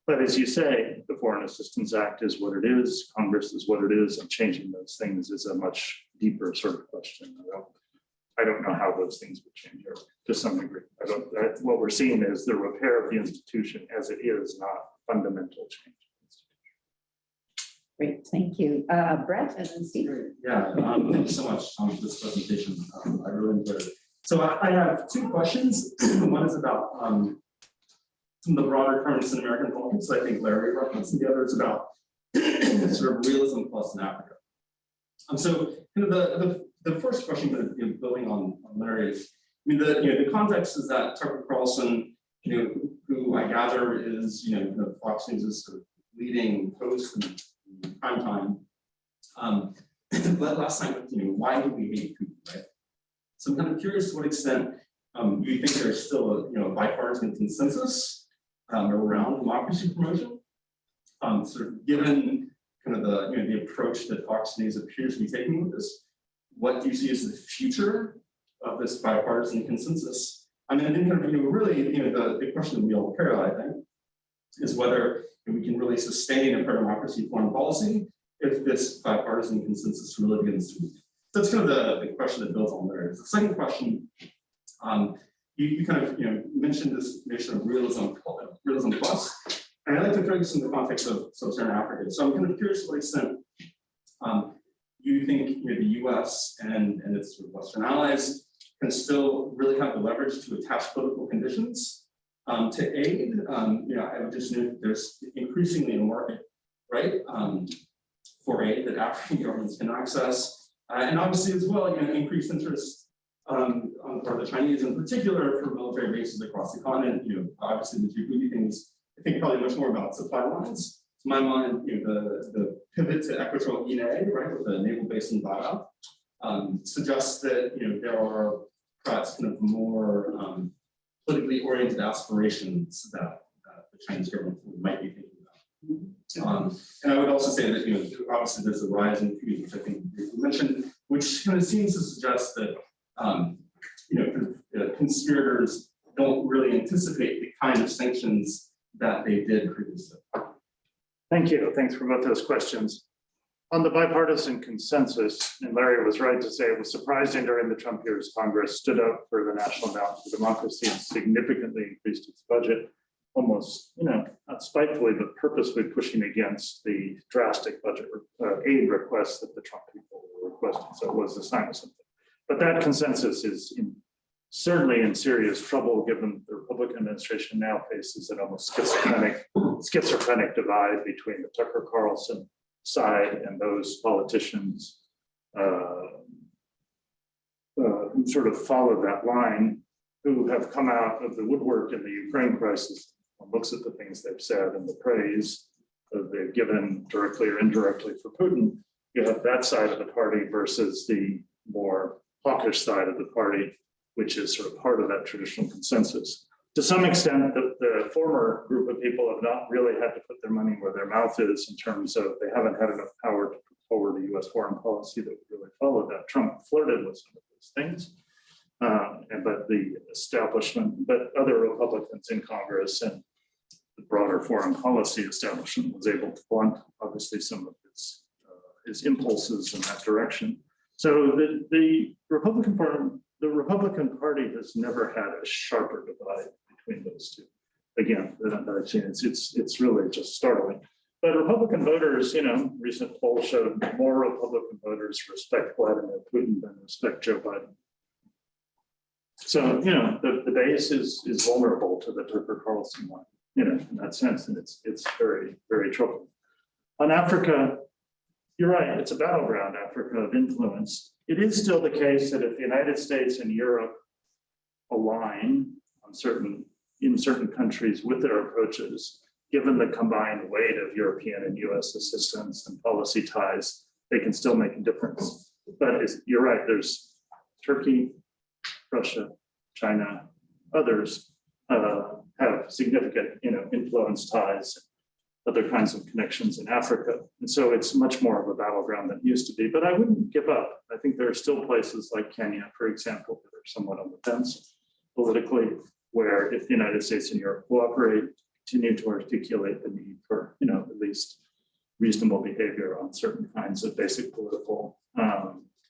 But as you say, the Foreign Assistance Act is what it is, Congress is what it is, and changing those things is a much deeper sort of question. I don't know how those things would change here to some degree. What we're seeing is the repair of the institution as it is, not fundamental change. Great, thank you. Brett and then Steve. Yeah, thank you so much for this presentation. I really enjoyed it. So I have two questions. One is about some of the broader currents in American politics. I think Larry referenced, and the other is about sort of realism plus in Africa. So kind of the first question, but building on Larry's, I mean, the context is that Tucker Carlson, who I gather is, the Fox News' sort of leading host in prime time. But last time, why do we hate Putin, right? So I'm kind of curious to what extent you think there's still a bipartisan consensus around democracy promotion, sort of given kind of the approach that Fox News appears to be taking with this. What do you see as the future of this bipartisan consensus? I mean, I think kind of really the question that we all care about, I think, is whether we can really sustain a pro-democracy foreign policy if this bipartisan consensus really begins to move. That's kind of the question that builds on there. The second question, you kind of mentioned this notion of realism plus, and I'd like to focus in the context of sub-Saharan Africa. So I'm kind of curious to what extent you think the U.S. and its sort of Western allies can still really have the leverage to attach political conditions to aid. I would just note there's increasingly a market, right, for aid that African governments can access, and obviously as well, increased interest on the part of the Chinese, in particular for military bases across the continent. Obviously the Djibouti thing is, I think, probably much more about supply lines. To my mind, the pivot to Equatorial Guinea, right, with the naval base in Bara, suggests that there are perhaps kind of more politically oriented aspirations that the Chinese government might be thinking about. And I would also say that obviously there's a rise in fees, which I think you mentioned, which kind of seems to suggest that conspirators don't really anticipate the kind of sanctions that they did previously. Thank you. Thanks for both those questions. On the bipartisan consensus, and Larry was right to say it was surprising during the Trump years, Congress stood up for the National Endowment for Democracy and significantly increased its budget, almost, not spitefully, but purposely pushing against the drastic budget aid requests that the Trump people were requesting. So it was a sign of something. But that consensus is certainly in serious trouble, given the Republican administration now faces an almost schizophrenic divide between the Tucker Carlson side and those politicians who sort of follow that line, who have come out of the woodwork in the Ukraine crisis. One looks at the things they've said and the praise that they've given directly or indirectly for Putin. You have that side of the party versus the more hawkish side of the party, which is sort of part of that traditional consensus. To some extent, the former group of people have not really had to put their money where their mouth is in terms of they haven't had enough power to put forward a U.S. foreign policy that would really follow that. Trump flirted with some of those things, but the establishment, but other Republicans in Congress and the broader foreign policy establishment was able to blunt, obviously, some of his impulses in that direction. So the Republican Party has never had a sharper divide between those two. Again, it's really just startling. But Republican voters, recent polls showed more Republican voters respect Vladimir Putin than respect Joe Biden. So, the base is vulnerable to the Tucker Carlson line, in that sense, and it's very, very troubling. On Africa, you're right, it's a battleground, Africa, of influence. It is still the case that if the United States and Europe align in certain countries with their approaches, given the combined weight of European and US assistance and policy ties, they can still make a difference. But you're right, there's Turkey, Russia, China, others have significant influence ties, other kinds of connections in Africa. And so it's much more of a battleground than it used to be, but I wouldn't give up. I think there are still places like Kenya, for example, that are somewhat on the fence politically, where if the United States and Europe cooperate, continue to articulate the need for, at least reasonable behavior on certain kinds of basic political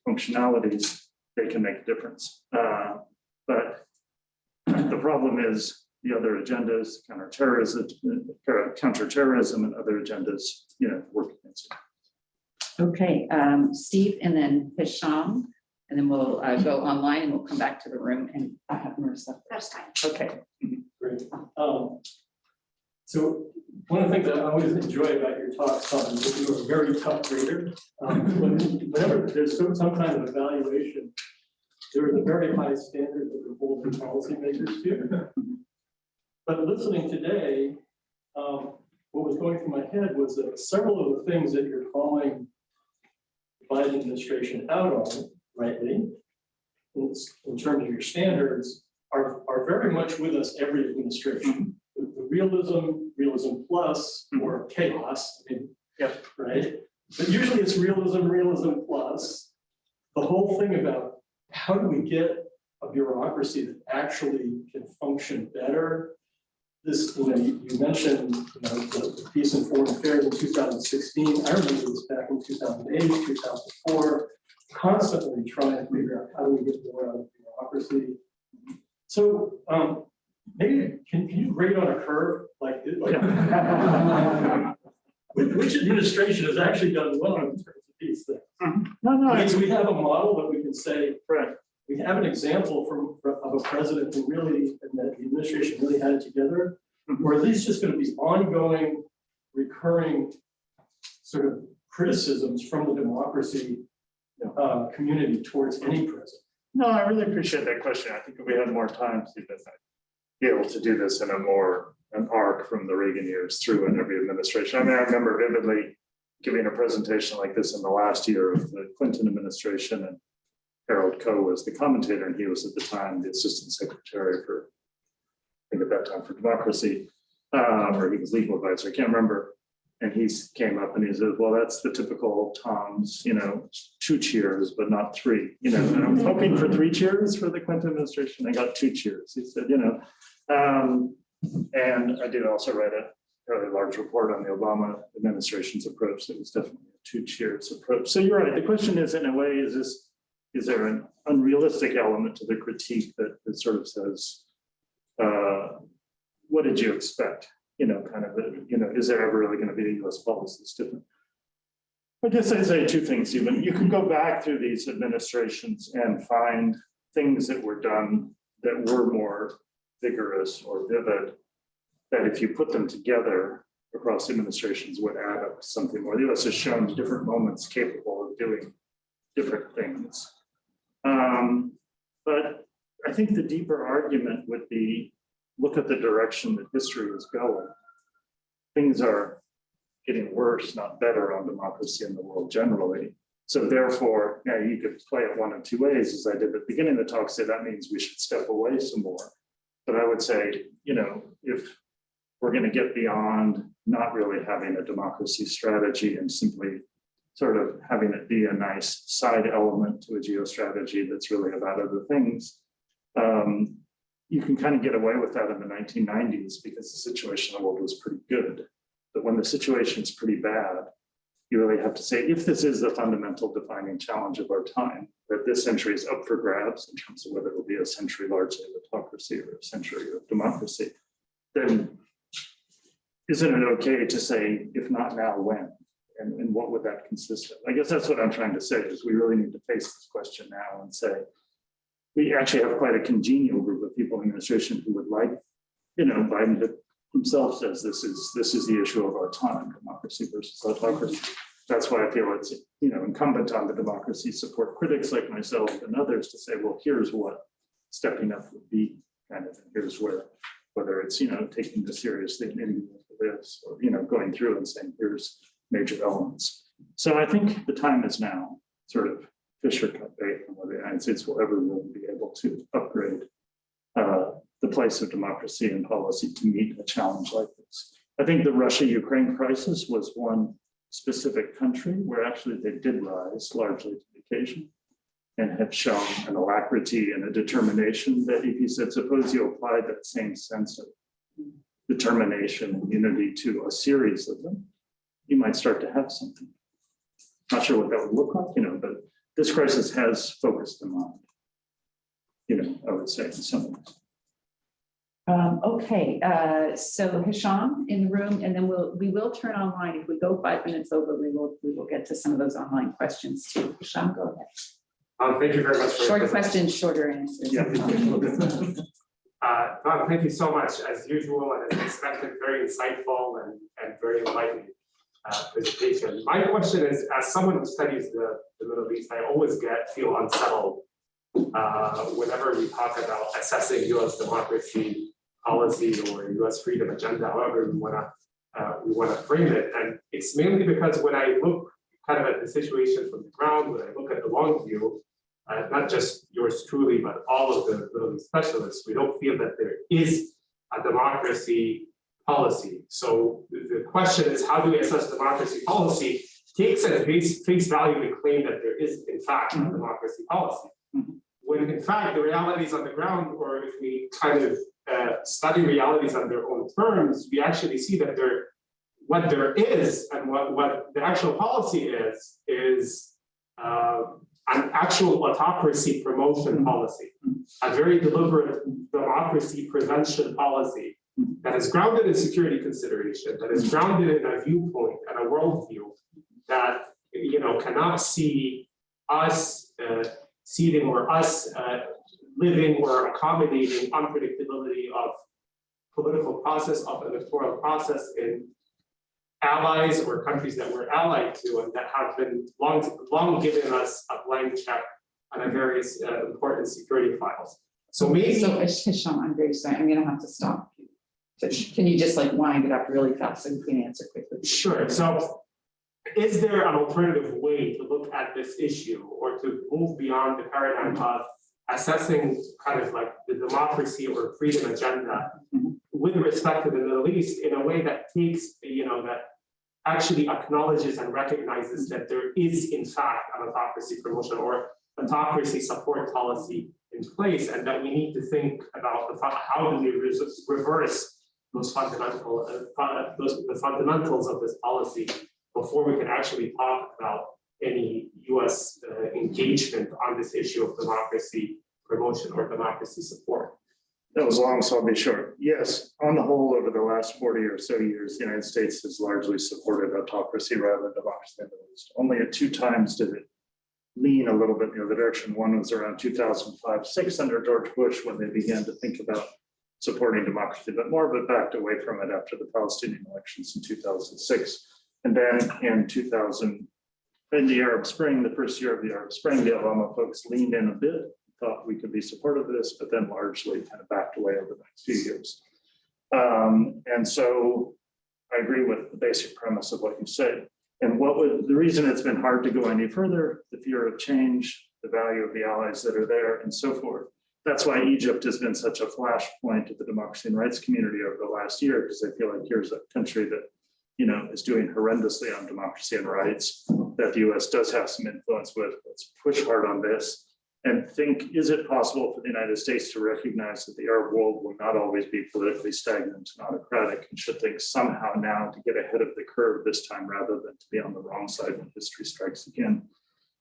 functionalities, they can make a difference. But the problem is the other agendas, counterterrorism and other agendas, work against it. Okay, Steve and then Hisham, and then we'll go online and we'll come back to the room and I have Marissa. That's fine. Okay. Great. So one of the things that I always enjoy about your talks, Tom, is that you're a very tough reader. Whenever there's some kind of evaluation, there is a very high standard that we're holding policymakers to. But listening today, what was going through my head was that several of the things that you're calling the Biden administration out on, rightly, in terms of your standards, are very much with us every administration. The realism plus, or chaos, right? But usually it's realism plus. The whole thing about how do we get a bureaucracy that actually can function better? This, you mentioned, the Peace and Foreign Affairs in 2016. I remember this back in 2008, 2004, constantly trying to figure out how do we get more out of bureaucracy. So maybe can you rate on a curve like which administration has actually done well in terms of these things? So we have a model that we can say, Right. we have an example of a president who really, and that the administration really had it together, or at least just going to be ongoing, recurring sort of criticisms from the democracy community towards any president. No, I really appreciate that question. I think if we had more time to be able to do this in an arc from the Reagan years through in every administration. I mean, I remember vividly giving a presentation like this in the last year of the Clinton administration, and Harold Coe was the commentator, and he was at the time the assistant secretary for, I think at that time, for democracy, or he was legal advisor, I can't remember. And he came up and he said, well, that's the typical Tom's, 2 cheers, but not 3, and I was hoping for 3 cheers for the Clinton administration. I got 2 cheers. He said, and I did also write a fairly large report on the Obama administration's approach. That was definitely a 2 cheers approach. So you're right. The question is, in a way, is there an unrealistic element to the critique that sort of says, what did you expect? Is there ever really going to be a US policy that's different? I guess I'd say 2 things even. You can go back through these administrations and find things that were done that were more vigorous or vivid, that if you put them together across administrations would add up to something more. The US has shown different moments capable of doing different things. But I think the deeper argument would be, look at the direction that history is going. Things are getting worse, not better, on democracy in the world generally. So therefore, you could play it one of 2 ways, as I did at the beginning of the talk, say that means we should step away some more. But I would say, if we're going to get beyond not really having a democracy strategy and simply sort of having it be a nice side element to a geo strategy that's really about other things, you can kind of get away with that in the 1990s because the situation in the world was pretty good. But when the situation's pretty bad, you really have to say, if this is the fundamental defining challenge of our time, that this century is up for grabs in terms of whether it will be a century largely of autocracy or a century of democracy, then isn't it okay to say, if not now, when? And what would that consist of? I guess that's what I'm trying to say, is we really need to face this question now and say, we actually have quite a congenial group of people in the administration who would like, Biden himself says this is the issue of our time, democracy versus autocracy. That's why I feel it's incumbent on the democracy support critics like myself and others to say, well, here's what stepping up would be, kind of, and here's where, whether it's taking this seriously and into this, or going through and saying here's major elements. So I think the time is now, sort of Fisher cut bait on whether the United States will ever really be able to upgrade the place of democracy and policy to meet a challenge like this. I think the Russia-Ukraine crisis was one specific country where actually they did rise largely to the occasion and have shown an alacrity and a determination that, if you said, suppose you applied that same sense of determination and unity to a series of them, you might start to have something. Not sure what that would look like, but this crisis has focused them on, I would say in some ways. Okay, so Hisham in the room, and then we will turn online. If we go 5 minutes over, we will get to some of those online questions too. Hisham, go ahead. Thank you very much. For Short questions, shorter answers. Yeah. Don, thank you so much, as usual, and as expected, very insightful and very enlightening presentation. My question is, as someone who studies the Middle East, I always feel unsettled whenever we talk about assessing U.S. democracy policy or U.S. freedom agenda, however we want to frame it. And it's mainly because when I look kind of at the situation from the ground, when I look at the long view, not just yours truly, but all of the Middle East specialists, we don't feel that there is a democracy policy. So the question is, how do we assess democracy policy? Takes at face value the claim that there is, in fact, a democracy policy. When in fact, the realities on the ground, or if we kind of study realities on their own terms, we actually see that what there is and what the actual policy is an actual autocracy promotion policy, a very deliberate democracy prevention policy that is grounded in security consideration, that is grounded in a viewpoint and a worldview that cannot see us ceding or us living or accommodating unpredictability of political process, of electoral process in allies or countries that we're allied to and that have been long given us a blank check on a various important security files. So maybe. So Hisham, I'm very sorry, I'm gonna have to stop you. So can you just wind it up really fast so you can answer quickly? Sure. So is there an alternative way to look at this issue or to move beyond the paradigm of assessing kind of like the democracy or freedom agenda with respect to the Middle East in a way that takes, that actually acknowledges and recognizes that there is in fact an autocracy promotion or autocracy support policy in place, and that we need to think about how do we reverse those the fundamentals of this policy before we can actually talk about any U.S. engagement on this issue of democracy promotion or democracy support. That was long, so I'll be short. Yes, on the whole, over the last 40 or so years, the United States has largely supported autocracy rather than democracy in the Middle East. Only at 2 times did it lean a little bit in the other direction. One was around 2005-06 under George Bush when they began to think about supporting democracy, but more of it backed away from it after the Palestinian elections in 2006. And then in the Arab Spring, the first year of the Arab Spring, the Obama folks leaned in a bit, thought we could be supportive of this, but then largely kind of backed away over the next few years. And so I agree with the basic premise of what you said. And the reason it's been hard to go any further, the fear of change, the value of the allies that are there, and so forth. That's why Egypt has been such a flashpoint to the democracy and rights community over the last year, because I feel like here's a country that is doing horrendously on democracy and rights, that the US does have some influence with. Let's push hard on this and think, is it possible for the United States to recognize that the Arab world will not always be politically stagnant and autocratic, and should think somehow now to get ahead of the curve this time rather than to be on the wrong side when history strikes again.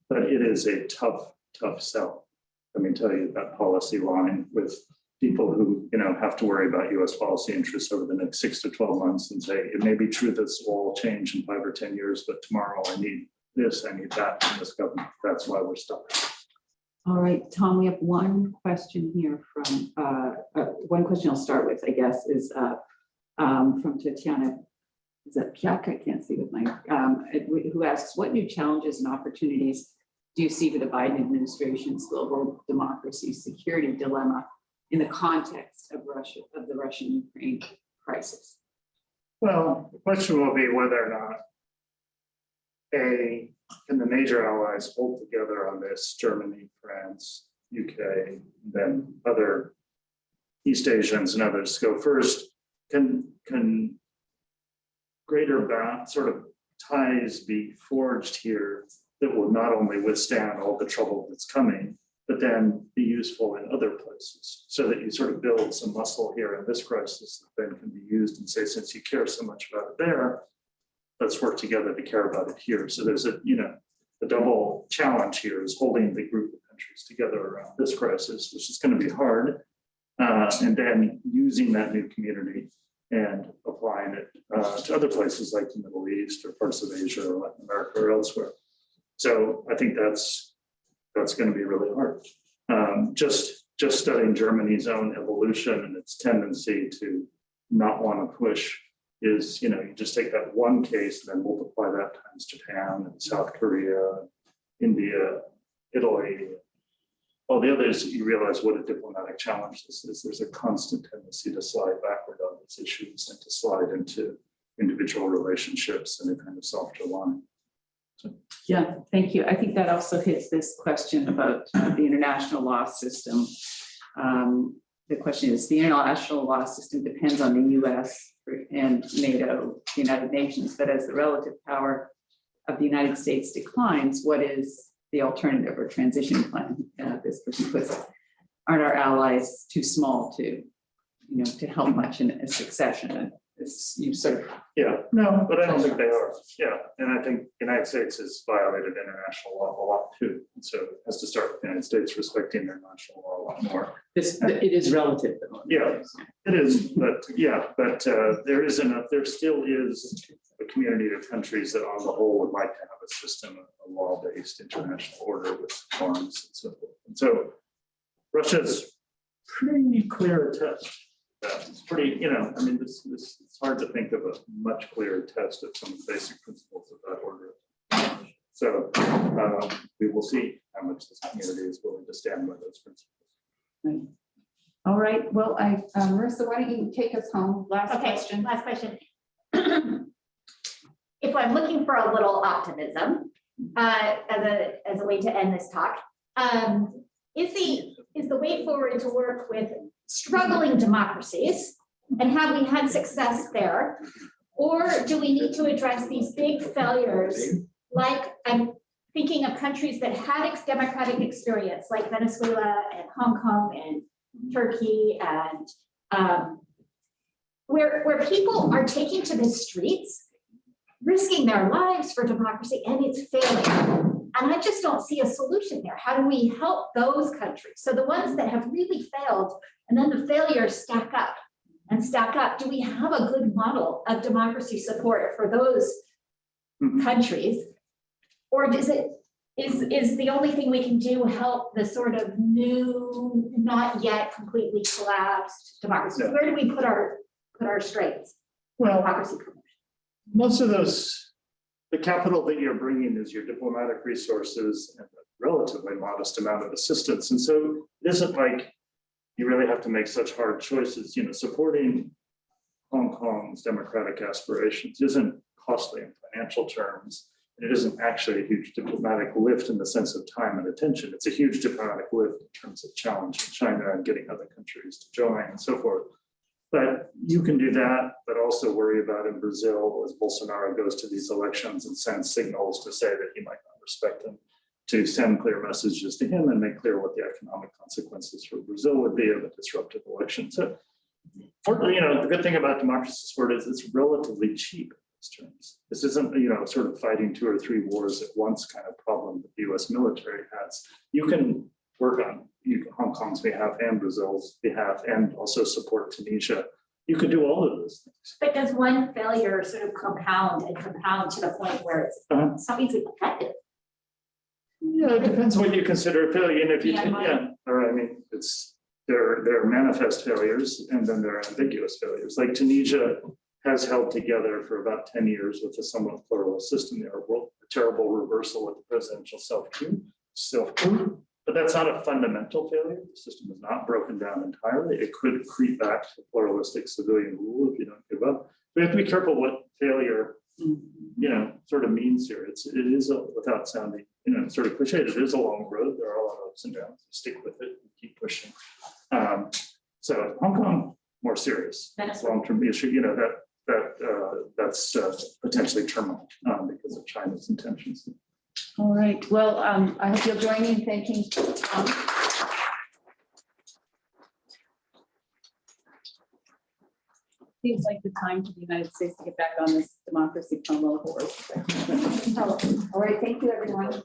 But it is a tough sell. Let me tell you, that policy line with people who have to worry about US policy interests over the next 6 to 12 months and say, it may be true this will all change in 5 or 10 years, but tomorrow I need this, I need that from this government. That's why we're stuck. All right, Tom, we have one question here from, one question I'll start with, I guess, is from Tatiana. Is that Piak? I can't see with my, who asks, what new challenges and opportunities do you see for the Biden administration's global democracy security dilemma in the context of the Russian-Ukraine crisis? Well, the question will be whether or not can the major allies hold together on this, Germany, France, UK, then other East Asians and others go first. Can greater sort of ties be forged here that will not only withstand all the trouble that's coming, but then be useful in other places, so that you sort of build some muscle here in this crisis that then can be used and say, since you care so much about it there, let's work together to care about it here. So there's the double challenge here is holding the group of countries together around this crisis, which is going to be hard. And then using that new community and applying it to other places like the Middle East or parts of Asia or Latin America or elsewhere. So I think that's going to be really hard. Just studying Germany's own evolution and its tendency to not want to push is, you just take that one case and then multiply that times Japan and South Korea, India, Italy, all the others, you realize what a diplomatic challenge this is. There's a constant tendency to slide backward on these issues and to slide into individual relationships in a kind of softer line. So. Yeah, thank you. I think that also hits this question about the international law system. The question is, the international law system depends on the US and NATO, the United Nations, but as the relative power of the United States declines, what is the alternative or transition plan? This person puts, aren't our allies too small to, to help much in a succession? And this, you sort of. Yeah, no, but I don't think they are. Yeah, and I think the United States has violated international law a lot too. And so it has to start with the United States respecting international law a lot more. It is relative. Though. Yeah, it is, but there still is a community of countries that on the whole would like to have a system, a law-based international order with norms and so forth. And so Russia's pretty clear test. It's pretty, it's hard to think of a much clearer test of some of the basic principles of that order. So we will see how much this community is willing to stand by those principles. Right. All right. Well, Marissa, why don't you take us home? Last question. Last question. If I'm looking for a little optimism as a way to end this talk, is the way forward to work with struggling democracies, and have we had success there, or do we need to address these big failures? Like, I'm thinking of countries that had democratic experience, like Venezuela and Hong Kong and Turkey, and where people are taking to the streets, risking their lives for democracy, and it's failing. And I just don't see a solution there. How do we help those countries? So the ones that have really failed, and then the failures stack up and stack up. Do we have a good model of democracy support for those countries? Or is the only thing we can do help the sort of new, not yet completely collapsed democracy? No. Where do we put our strengths? Well, Democracy promotion. most of those, the capital that you're bringing is your diplomatic resources and a relatively modest amount of assistance. And so it isn't like you really have to make such hard choices. Supporting Hong Kong's democratic aspirations isn't costly in financial terms. It isn't actually a huge diplomatic lift in the sense of time and attention. It's a huge diplomatic lift in terms of challenging China and getting other countries to join and so forth. But you can do that, but also worry about in Brazil as Bolsonaro goes to these elections and sends signals to say that he might not respect them, to send clear messages to him and make clear what the economic consequences for Brazil would be of a disruptive election. So, the good thing about democracy support is it's relatively cheap. Terms. This isn't, sort of fighting 2 or 3 wars at once kind of problem that the US military has. You can work on Hong Kong's behalf and Brazil's behalf and also support Tunisia. You could do all of those things. But does one failure sort of compound to the point where it's something's effective? Yeah, it depends what you consider a failure. And if you there are manifest failures and then there are ambiguous failures. Like Tunisia has held together for about 10 years with a somewhat pluralist system. There are a terrible reversal of the presidential self-coup, but that's not a fundamental failure. The system is not broken down entirely. It could creep back to pluralistic civilian rule if you don't give up. We have to be careful what failure, sort of means here. It is without sounding, sort of cliche. It is a long road. There are a lot of ups and downs. Stick with it and keep pushing. So Hong Kong, more serious, long-term issue. That's potentially terminal because of China's intentions. All right. Well, I hope you'll join me in thanking Seems like the time for the United States to get back on this democracy promo horse. Oh, All right, thank you, everyone.